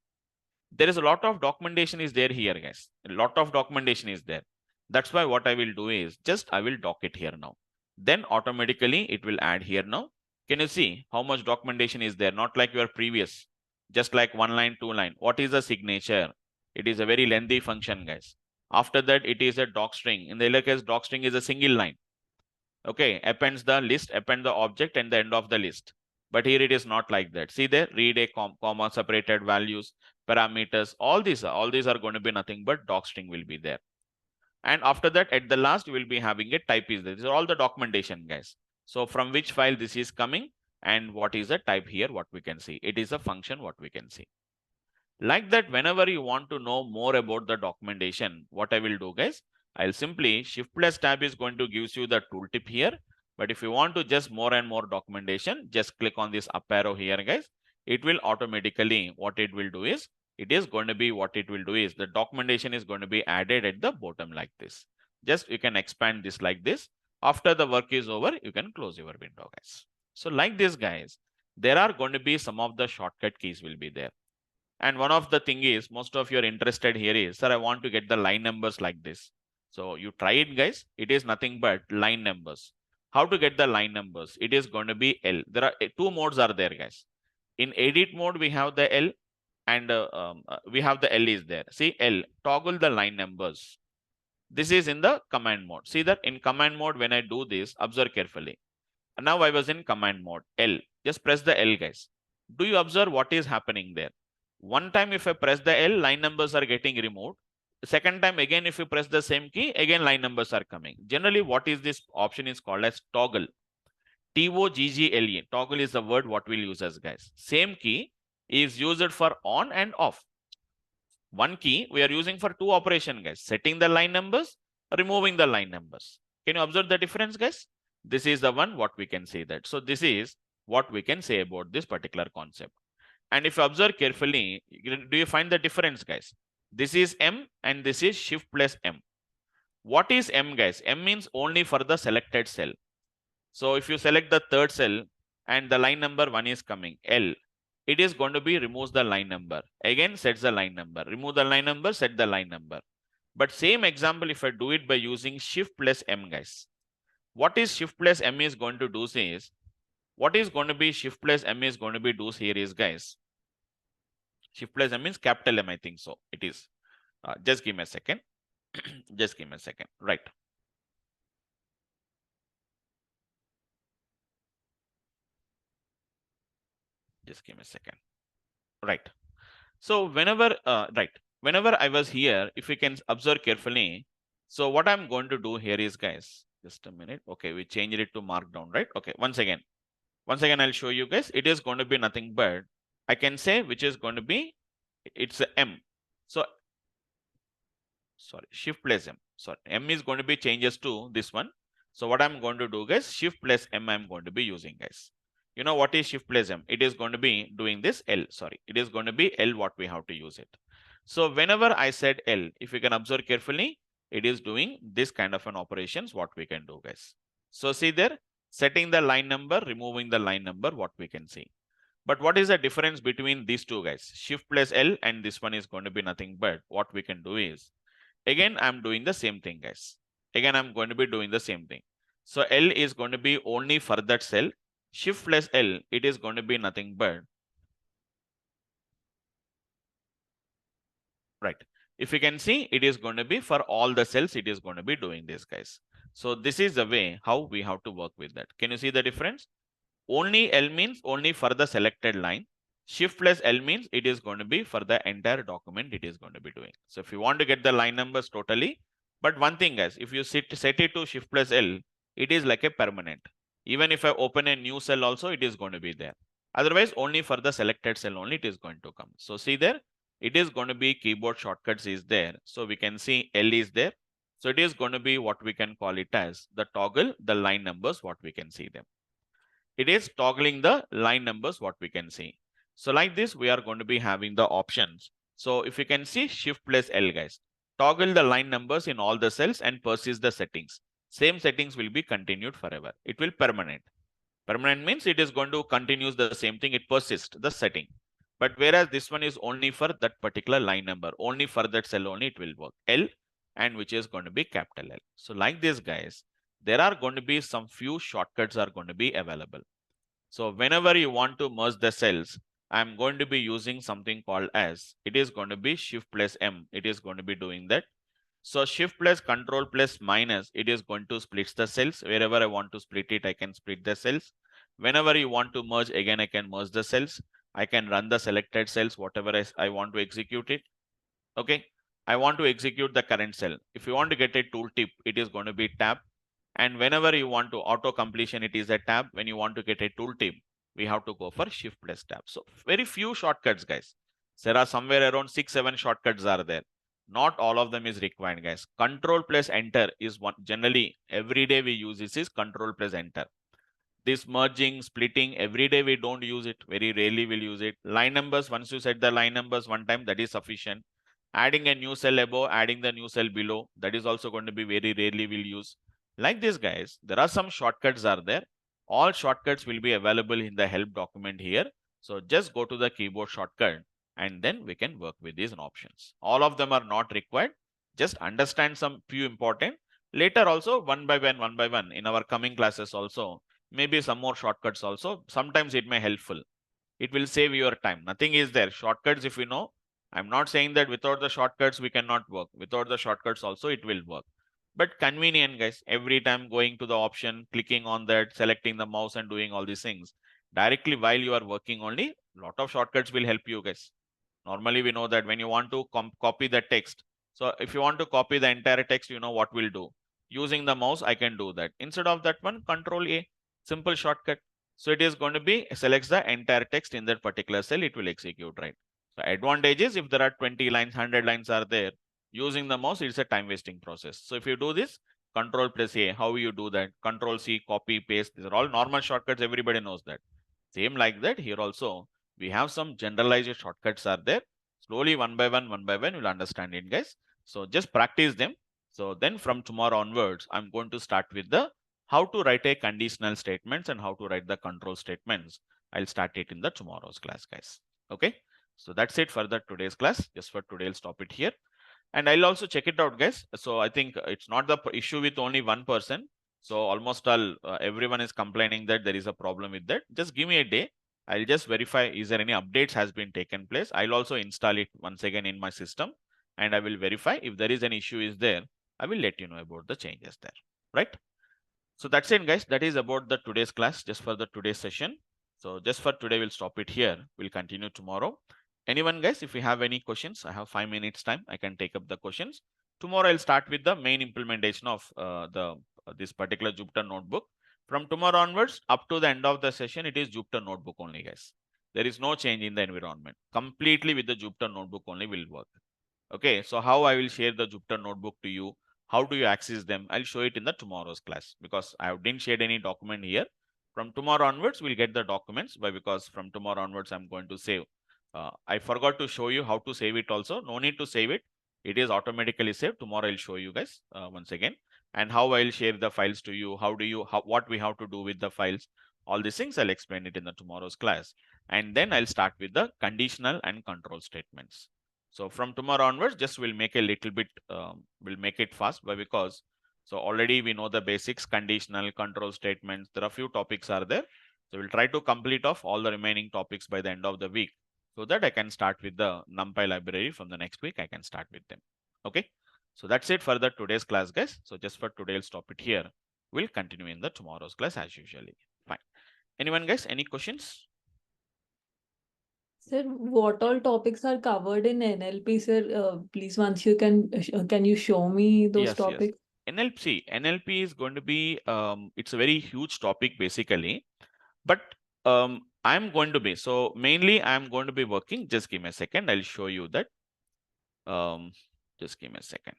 There is a lot of documentation is there here, guys. A lot of documentation is there. That's why what I will do is just I will dock it here now. Then automatically it will add here now. Can you see how much documentation is there? Not like your previous, just like 1 line, 2 line. What is a signature? It is a very lengthy function, guys. After that, it is a doc string. In the other case, doc string is a single line. Okay, appends the list, append the object and the end of the list. But here it is not like that. See there, read a comma, separated values, parameters, all these are going to be nothing but doc string will be there. And after that, at the last, you will be having a type is there. These are all the documentation, guys. So from which file this is coming and what is the type here, what we can see. It is a function, what we can see. Like that, whenever you want to know more about the documentation, what I will do, guys, I'll simply shift plus tab is going to give you the tooltip here. But if you want to just more and more documentation, just click on this up arrow here, guys. It will automatically, what it will do is, it is going to be what it will do is the documentation is going to be added at the bottom like this. Just you can expand this like this. After the work is over, you can close your window, guys. So like this, guys, there are going to be some of the shortcut keys will be there. And one of the thing is, most of you are interested here is, sir, I want to get the line numbers like this. So you try it, guys. It is nothing but line numbers. How to get the line numbers? It is going to be L. There are 2 modes are there, guys. In edit mode, we have the L and we have the L is there. See L, toggle the line numbers. This is in the command mode. See that in command mode, when I do this, observe carefully. Now I was in command mode, L. Just press the L, guys. Do you observe what is happening there? One time if I press the L, line numbers are getting removed. The second time again, if you press the same key, again line numbers are coming. Generally, what is this option is called as toggle. T-O-G-G-L-E. Toggle is the word what we'll use as, guys. Same key is used for on and off. One key we are using for 2 operations, guys. Setting the line numbers, removing the line numbers. Can you observe the difference, guys? This is the one what we can say that. So this is what we can say about this particular concept. And if you observe carefully, do you find the difference, guys? This is M and this is shift plus M. What is M, guys? M means only for the selected cell. So if you select the 3rd cell and the line number 1 is coming, L, it is going to be removes the line number. Again, sets the line number. Remove the line number, set the line number. But same example, if I do it by using shift plus M, guys, what is shift plus M is going to do is, what is going to be shift plus M is going to be do here is, guys, shift plus M means capital M, I think so. It is. Just give me a second. Just give me a second. Right. Just give me a second. Right. So whenever, whenever I was here, if you can observe carefully, so what I'm going to do here is, guys, just a minute. Okay, we changed it to markdown, right? Okay, once again, I'll show you guys. It is going to be nothing but, I can say, which is going to be, it's a M. So, sorry, shift plus M. Sorry, M is going to be changes to this one. So what I'm going to do, guys, shift plus M I'm going to be using, guys. You know what is shift plus M? It is going to be doing this L. Sorry, it is going to be L what we have to use it. So whenever I said L, if you can observe carefully, it is doing this kind of an operations what we can do, guys. So see there, setting the line number, removing the line number, what we can see. But what is the difference between these two, guys? Shift plus L and this one is going to be nothing but what we can do is, again, I'm doing the same thing, guys. Again, I'm going to be doing the same thing. So L is going to be only for that cell. Shift plus L, it is going to be nothing but, right. If you can see, it is going to be for all the cells, it is going to be doing this, guys. So this is the way how we have to work with that. Can you see the difference? Only L means only for the selected line. Shift plus L means it is going to be for the entire document it is going to be doing. So if you want to get the line numbers totally, but one thing, guys, if you set it to shift plus L, it is like a permanent. Even if I open a new cell also, it is going to be there. Otherwise, only for the selected cell only it is going to come. So see there, it is going to be keyboard shortcuts is there. So we can see L is there. So it is going to be what we can call it as the toggle, the line numbers, what we can see them. It is toggling the line numbers, what we can see. So like this, we are going to be having the options. So if you can see shift plus L, guys, toggle the line numbers in all the cells and persist the settings. Same settings will be continued forever. It will permanent. Permanent means it is going to continue the same thing. It persists the setting. But whereas this one is only for that particular line number, only for that cell only it will work. L, and which is going to be capital L. So like this, guys, there are going to be some few shortcuts are going to be available. So whenever you want to merge the cells, I'm going to be using something called as, it is going to be shift plus M. It is going to be doing that. So shift plus control plus minus, it is going to split the cells. Wherever I want to split it, I can split the cells. Whenever you want to merge, again, I can merge the cells. I can run the selected cells, whatever I want to execute it. Okay. I want to execute the current cell. If you want to get a tooltip, it is going to be tab. And whenever you want to auto completion, it is a tab. When you want to get a tooltip, we have to go for shift plus tab. So very few shortcuts, guys. There are somewhere around 6-7 shortcuts are there. Not all of them is required, guys. Control plus enter is one. Generally, every day we use this is control plus enter. This merging, splitting, every day we don't use it. Very rarely we'll use it. Line numbers, once you set the line numbers one time, that is sufficient. Adding a new cell above, adding the new cell below, that is also going to be very rarely we'll use. Like this, guys, there are some shortcuts are there. All shortcuts will be available in the help document here. So just go to the keyboard shortcut and then we can work with these options. All of them are not required. Just understand some few important. Later also one by one in our coming classes also, maybe some more shortcuts also. Sometimes it may helpful. It will save your time. Nothing is there. Shortcuts, if you know, I'm not saying that without the shortcuts we cannot work. Without the shortcuts also it will work. But convenient, guys. Every time going to the option, clicking on that, selecting the mouse and doing all these things. Directly while you are working only, lot of shortcuts will help you, guys. Normally we know that when you want to copy the text. So if you want to copy the entire text, you know what we'll do. Using the mouse, I can do that. Instead of that one, Control A, simple shortcut. So it is going to be selects the entire text in that particular cell, it will execute, right? So advantage is if there are 20 lines, 100 lines are there, using the mouse, it's a time wasting process. So if you do this, Control plus A, how you do that? Control C, copy, paste. These are all normal shortcuts. Everybody knows that. Same like that here also, we have some generalized shortcuts are there. Slowly one by one, you'll understand it, guys. So just practice them. So then from tomorrow onwards, I'm going to start with the how to write a conditional statements and how to write the control statements. I'll start it in the tomorrow's class, guys. Okay. So that's it for the today's class. Just for today, I'll stop it here. And I'll also check it out, guys. So I think it's not the issue with only one person. So almost all everyone is complaining that there is a problem with that. Just give me a day. I'll just verify is there any updates has been taken place. I'll also install it once again in my system, and I will verify if there is an issue is there. I will let you know about the changes there, right? So that's it, guys. That is about the today's class, just for the today's session. So just for today, we'll stop it here. We'll continue tomorrow. Anyone, guys, if you have any questions, I have 5 minutes time. I can take up the questions. Tomorrow, I'll start with the main implementation of this particular Jupyter notebook. From tomorrow onwards, up to the end of the session, it is Jupyter notebook only, guys. There is no change in the environment. Completely with the Jupyter notebook only will work. Okay, so how I will share the Jupyter notebook to you? How do you access them? I'll show it in the tomorrow's class, because I didn't share any document here. From tomorrow onwards, we'll get the documents, because from tomorrow onwards, I'm going to save. I forgot to show you how to save it also. No need to save it. It is automatically saved. Tomorrow I'll show you guys once again, and how I'll share the files to you. What we have to do with the files. All these things I'll explain it in the tomorrow's class. And then I'll start with the conditional and control statements. So from tomorrow onwards, just we'll make a little bit, we'll make it fast, because so already we know the basics, conditional, control statements. There are few topics are there. So we'll try to complete off all the remaining topics by the end of the week, so that I can start with the NumPy library from the next week. I can start with them. Okay. So that's it for the today's class, guys. So just for today, I'll stop it here. We'll continue in the tomorrow's class as usually. Fine. Anyone, guys, any questions? Sir, what all topics are covered in NLP, sir? Please, once you can you show me those topics? Yes. NLP is going to be, it's a very huge topic basically, but I'm going to be, so mainly I'm going to be working, just give me a second, I'll show you that. Just give me a second.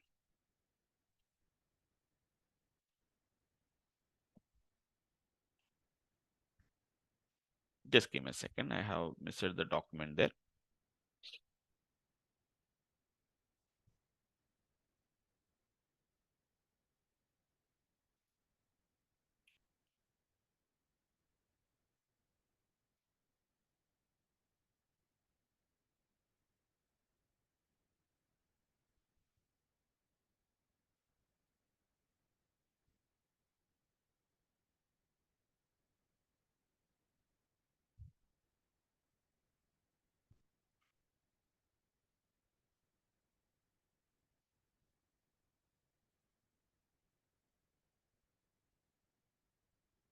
Just give me a second. I have missed the document there.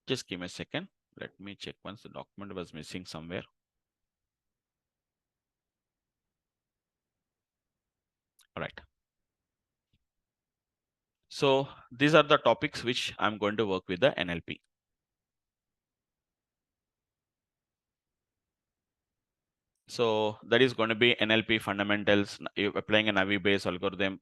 Just give me a second. Let me check once the document was missing somewhere. All right. So these are the topics which I'm going to work with the NLP. So that is going to be NLP fundamentals, applying a Navi-based algorithm,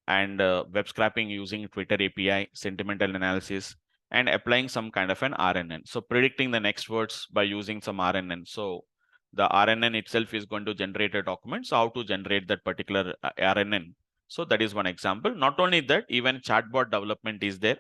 and web scraping using Twitter API, sentimental analysis, and applying some kind of an RNN. So predicting the next words by using some RNN. So the RNN itself is going to generate a document. So how to generate that particular RNN? So that is one example. Not only that, even chatbot development is there.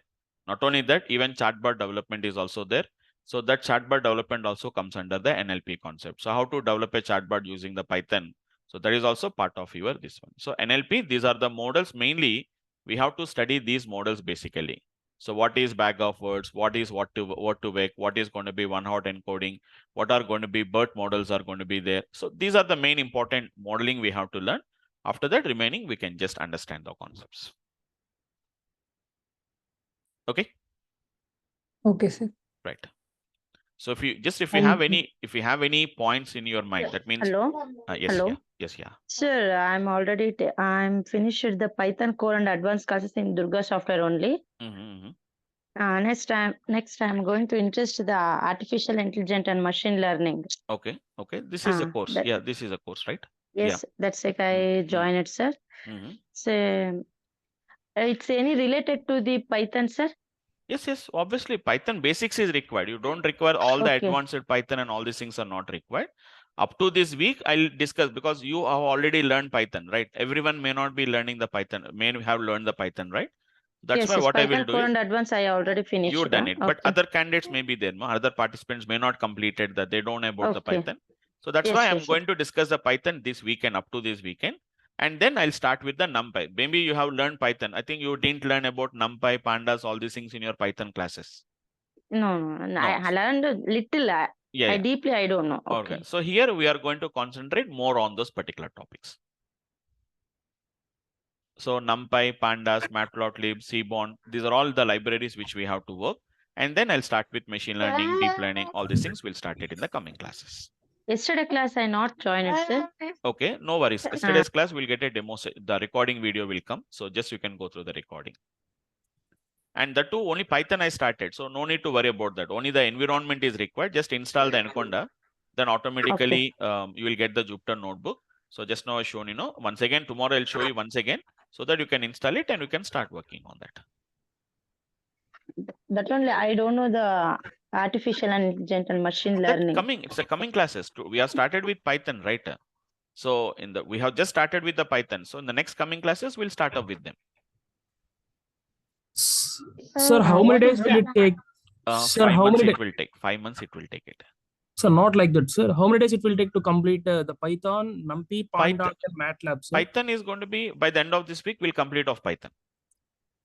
Not only that, even chatbot development is also there. So that chatbot development also comes under the NLP concept. So how to develop a chatbot using the Python. So that is also part of your this one. So NLP, these are the models. Mainly, we have to study these models basically. So what is bag of words? What is what to wake? What is going to be one-hot encoding? What are going to be BERT models are going to be there? So these are the main important modeling we have to learn. After that, remaining we can just understand the concepts. Okay. Okay, sir. Right. So if you have any points in your mind, that means hello. yes, hello. Yeah. Sir, I'm finished the Python core and advanced classes in Durga software only. Next time I'm going to interest the artificial intelligence and machine learning. Okay. This is a course. This is a course, right? Yes, that's like I join it, sir. So it's any related to the Python, sir? Yes. Obviously, Python basics is required. You don't require all the advanced Python, and all these things are not required. Up to this week, I'll discuss, because you have already learned Python, right? Everyone may not be learning the Python, may have learned the Python, right? That's why what Python I will do is advanced, I already finished. You've done it, but other candidates may be there. Other participants may not completed that. They don't know about the Python. So that's why I'm going to discuss the Python this weekend, up to this weekend. And then I'll start with the NumPy. Maybe you have learned Python. I think you didn't learn about NumPy, pandas, all these things in your Python classes. No. I learned a little. I deeply, I don't know. Okay. So here we are going to concentrate more on those particular topics. So NumPy, pandas, matplotlib, seaborn, these are all the libraries which we have to work. And then I'll start with machine learning, deep learning, all these things we'll start it in the coming classes. Yesterday class I not joined it, sir. Okay, no worries. Yesterday's class we'll get a demo. The recording video will come. So just you can go through the recording. And that too, only Python I started. So no need to worry about that. Only the environment is required. Just install the Anaconda. Then automatically you will get the Jupyter notebook. So just now I shown, once again, tomorrow I'll show you once again so that you can install it and you can start working on that. That only I don't know the artificial intelligence and machine learning. It's a coming classes. We have started with Python, right? So we have just started with the Python. So in the next coming classes, we'll start up with them. Sir, how many days will it take? Sir, 5 months it will take. 5 months it will take it. So not like that, sir. How many days it will take to complete the Python, NumPy, Pandas, and MATLAB? Sir? Python is going to be, by the end of this week, we'll complete of Python.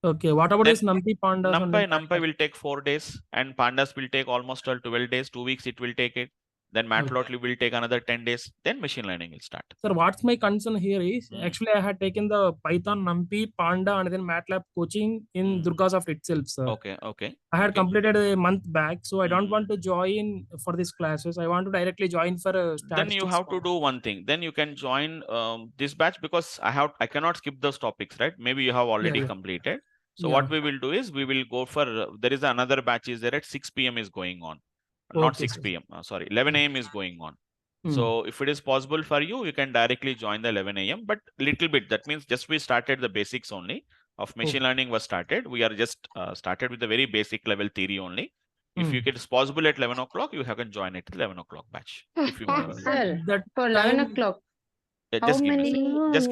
Okay, what about this NumPy, Pandas? NumPy will take 4 days and Pandas will take almost 12 days. 2 weeks it will take it. Then matplotlib will take another 10 days. Then machine learning will start. Sir, what's my concern here is, actually I had taken the Python, NumPy, Panda and then MATLAB coaching in DURGASOFT itself, sir. Okay. I had completed a month back, so I don't want to join for these classes. I want to directly join for a statistics. Then you have to do one thing. Then you can join this batch because I cannot skip those topics, right? Maybe you have already completed. So what we will do is we will go for, there is another batch is there at 6 p.m. is going on. Not 6 p.m. Sorry, 11 a.m. is going on. So if it is possible for you, you can directly join the 11 a.m. But little bit, that means just we started the basics only of machine learning was started. We are just started with the very basic level theory only. If it is possible at 11 o'clock, you can join it at 11 o'clock batch. If you want. Sir, for 11 o'clock. Yeah, just give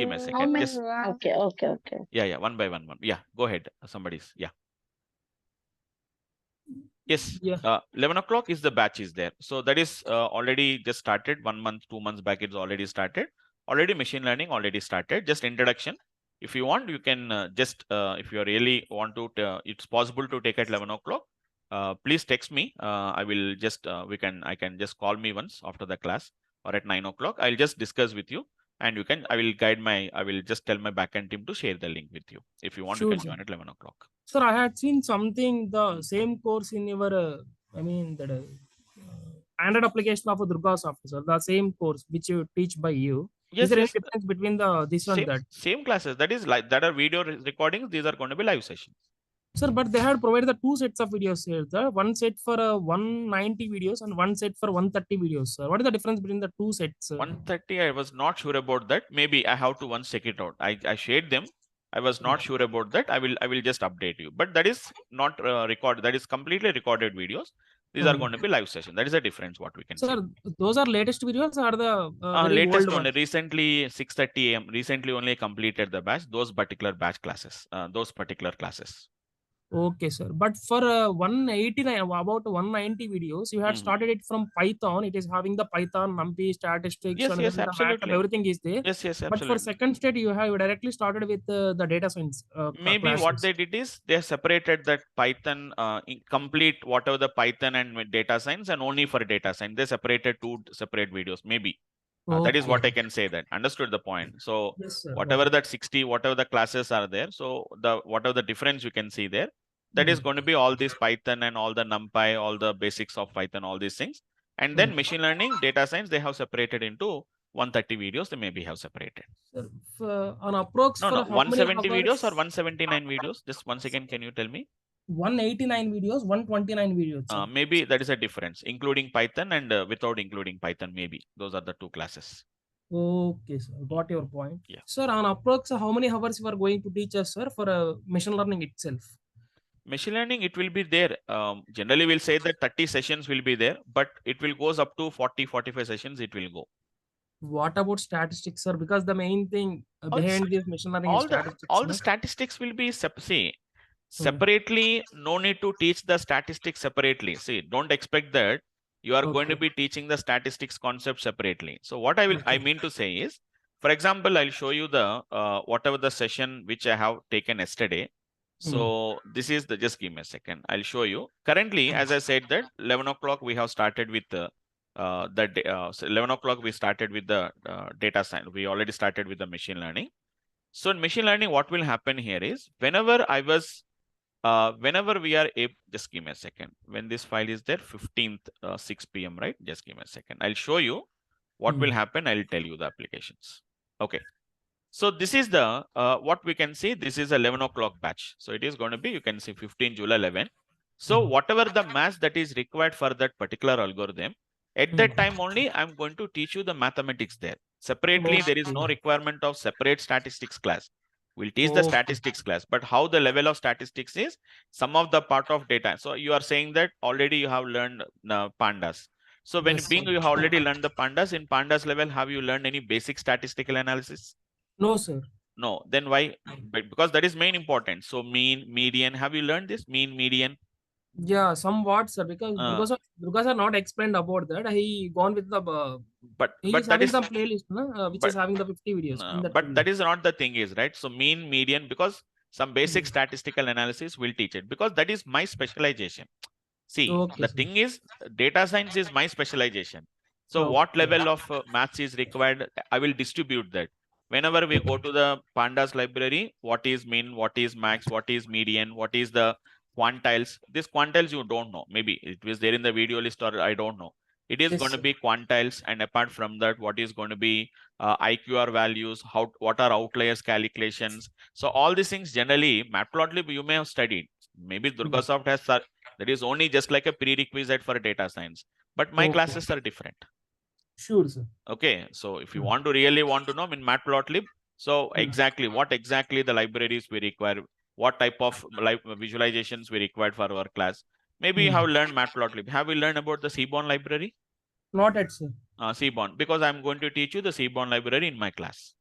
me a second. Okay. Yeah, one by one. Yeah, go ahead. Somebody's, Yes, 11 o'clock is the batch is there. So that is already just started 1 month, 2 months back. It's already started. Already machine learning already started. Just introduction. If you want, you can just, if you really want to, it's possible to take at 11 o'clock. Please text me. I will just, I can just call me once after the class or at 9 o'clock. I'll just discuss with you and I will just tell my backend team to share the link with you. If you want, you can join at 11 o'clock. Sir, I had seen something, the same course in your, Android application of DURGASOFT, sir, the same course which you teach by you. Yes, is there any difference between this one and that? Same classes. That is like that are video recordings. These are going to be live sessions. Sir, but they had provided the 2 sets of videos here. The one set for 190 videos and one set for 130 videos. Sir. What is the difference between the 2 sets? 130, I was not sure about that. Maybe I have to once check it out. I shared them. I was not sure about that. I will just update you. But that is not recorded. That is completely recorded videos. These are going to be live session. That is the difference what we can see. Sir, those are latest videos or the latest only. Recently 6:30 a.m. Recently only completed the batch. Those particular batch classes. Those particular classes. Okay, sir. But for 189, about 190 videos, you had started it from Python. It is having the Python, NumPy, statistics, yes, absolutely. Everything is there. Yes, absolutely. But for second state, you have directly started with the data science. Maybe classes. What they did is they separated that Python, complete whatever the Python and data science, and only for data science. They separated 2 separate videos, maybe. That is what I can say that. Understood the point. So yes, sir, whatever that 60, whatever the classes are there, so whatever the difference you can see there, that is going to be all this Python and all the NumPy, all the basics of Python, all these things. And then machine learning, data science, they have separated into 130 videos. They maybe have separated. Sir, on approx no, 170 videos or 179 videos. Just once again, can you tell me? 189 videos, 129 videos. Maybe that is a difference, including Python and without including Python. Maybe those are the 2 classes. Okay, sir. Got your point. Yeah. Sir, on approx, how many hours you are going to teach us, sir, for machine learning itself? Machine learning, it will be there. Generally, we'll say that 30 sessions will be there, but it will goes up to 40-45 sessions. It will go. What about statistics, sir? Because the main thing behind this machine learning is statistics. The statistics will be separately. No need to teach the statistics separately. See, don't expect that you are going to be teaching the statistics concept separately. So what I mean to say is, For example, I'll show you the whatever the session which I have taken yesterday. So this is the, just give me a second. I'll show you. Currently, as I said that 11 o'clock we have started with so 11 o'clock we started with the data science. We already started with the machine learning. So in machine learning, what will happen here is whenever we are able, just give me a second. When this file is there, 15th 6 p.m. right? Just give me a second. I'll show you what will happen. I'll tell you the applications. Okay. So this is the what we can see. This is 11 o'clock batch. So it is going to be, you can see 15 July 11. So whatever the math that is required for that particular algorithm, at that time only, I'm going to teach you the mathematics there. Separately, there is no requirement of separate statistics class. We'll teach the statistics class, but how the level of statistics is some of the part of data. So you are saying that already you have learned pandas. So when you have already learned the pandas, in pandas level, have you learned any basic statistical analysis? No, sir. No. Then why? Because that is main important. So mean, median. Have you learned this? Mean, median? Yeah, somewhat, sir. Because Durga sir not explained about that. He gone with the but is having some playlist, which is having the 50 videos. But that is not the thing is, right? So mean, median, because some basic statistical analysis will teach it, because that is my specialization. See, the thing is, data science is my specialization. So what level of maths is required, I will distribute that. Whenever we go to the pandas library, what is mean, what is max, what is median, what is the quantiles. These quantiles you don't know. Maybe it was there in the video list, or I don't know. It is going to be quantiles, and apart from that, what is going to be IQR values, what are outliers calculations. So all these things generally, Matplotlib you may have studied. Maybe DurgaSoft has that is only just like a prerequisite for data science. But my classes are different. Sure, sir. Okay, so if you want to really want to know in Matplotlib, so exactly what exactly the libraries we require, what type of visualizations we required for our class. Maybe you have learned Matplotlib. Have you learned about the Seaborn library? Not yet, sir. Seaborn, because I'm going to teach you the Seaborn library in my class.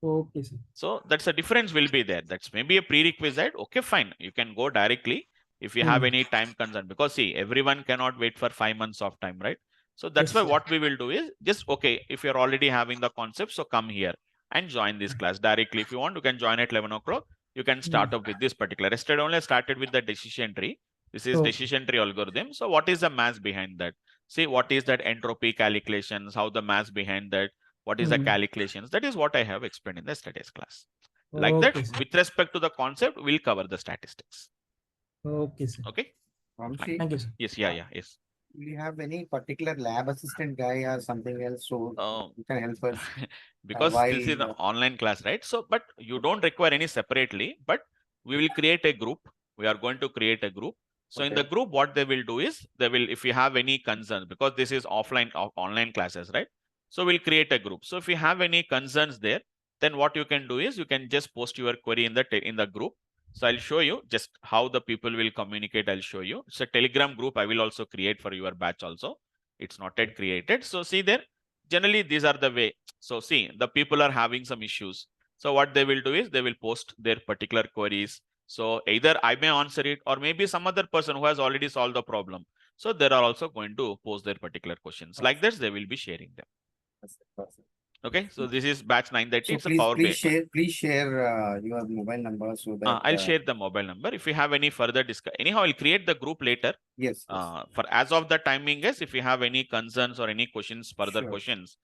Okay, sir. So that's a difference will be there. That's maybe a prerequisite. Okay, fine. You can go directly if you have any time concern, because see, everyone cannot wait for 5 months of time, right? So that's why what we will do is just, okay, if you're already having the concept, so come here and join this class directly. If you want, you can join at 11 o'clock. You can start up with this particular. Yesterday only I started with the decision tree. This is decision tree algorithm. So what is the math behind that? See, what is that entropy calculations, how the math behind that, what is the calculations? That is what I have explained in the yesterday's class. Like that, with respect to the concept, we'll cover the statistics. Okay, sir. Okay. Vamsi, Thank you, sir. Yes. Yes. Do you have any particular lab assistant guy or something else so you can help us? Because this is an online class, right? So, but you don't require any separately, but we will create a group. We are going to create a group. So in the group, what they will do is they will, if you have any concerns, because this is online classes, right? So we'll create a group. So if you have any concerns there, then what you can do is you can just post your query in the group. So I'll show you just how the people will communicate. I'll show you. It's a Telegram group I will also create for your batch also. It's not yet created. So see there, generally these are the way. So see, the people are having some issues. So what they will do is they will post their particular queries. So either I may answer it, or maybe some other person who has already solved the problem. So they are also going to post their particular questions. Like this, they will be sharing them. Okay, so this is batch 930. So it's a power please share your mobile number so that I'll share the mobile number. If you have any further discussion, anyhow, I'll create the group later. Yes. For as of the timing is, if you have any concerns or any questions, further questions,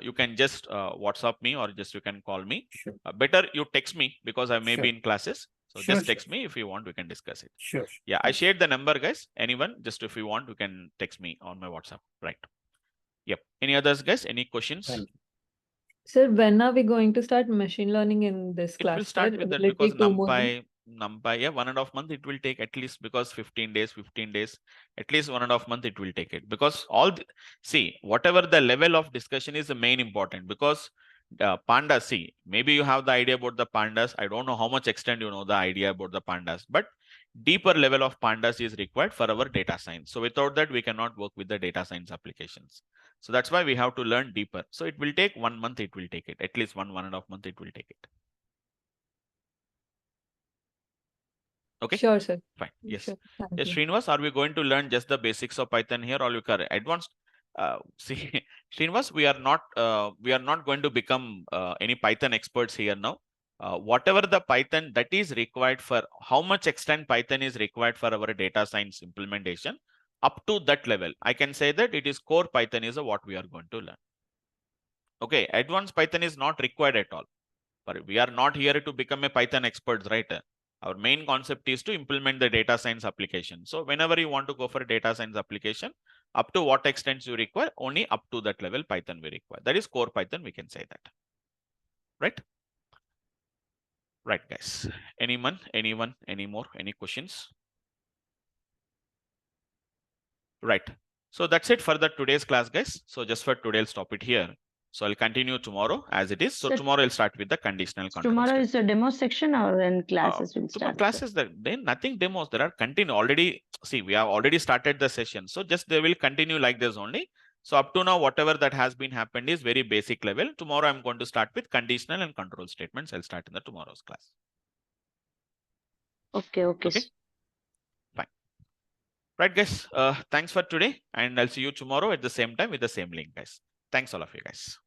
you can just WhatsApp me, or just you can call me. Sure. Better you text me, because I may be in classes. So just text me if you want. We can discuss it. Sure. Yeah, I shared the number, guys. Anyone, just if you want, you can text me on my WhatsApp. Right. Yep. Any others, guys? Any questions? Thank you. Sir, when are we going to start machine learning in this class? It will start with that, because NumPy, yeah, 1.5 months it will take at least, because 15 days, at least 1.5 months it will take it. Because see, whatever the level of discussion is the main important, because pandas, see, maybe you have the idea about the pandas. I don't know how much extent you know the idea about the pandas, but deeper level of pandas is required for our data science. So without that, we cannot work with the data science applications. So that's why we have to learn deeper. So it will take 1 month, it will take it. At least 1.5 months it will take it. Okay. Sure, sir. Fine. Yes. Sure. Yes, Srinivas, are we going to learn just the basics of Python here, or you can advanced? see, Srinivas, we are not going to become any Python experts here now. Whatever the Python that is required for, how much extent Python is required for our data science implementation, up to that level, I can say that it is core Python is what we are going to learn. Okay, advanced Python is not required at all. But we are not here to become a Python experts, right? Our main concept is to implement the data science application. So whenever you want to go for a data science application, up to what extent you require, only up to that level Python we require. That is core Python, we can say that. Right? Right, guys. Anyone, any more, any questions? Right. So that's it for the today's class, guys. So just for today, I'll stop it here. So I'll continue tomorrow as it is. So tomorrow I'll start with the conditional control. Tomorrow is a demo section or when classes will start? Classes, then nothing demos. There are continue already. See, we have already started the session. So just they will continue like this only. So up to now, whatever that has been happened is very basic level. Tomorrow I'm going to start with conditional and control statements. I'll start in the tomorrow's class. Okay. Fine. Right, guys. Thanks for today. And I'll see you tomorrow at the same time with the same link, guys. Thanks all of you guys.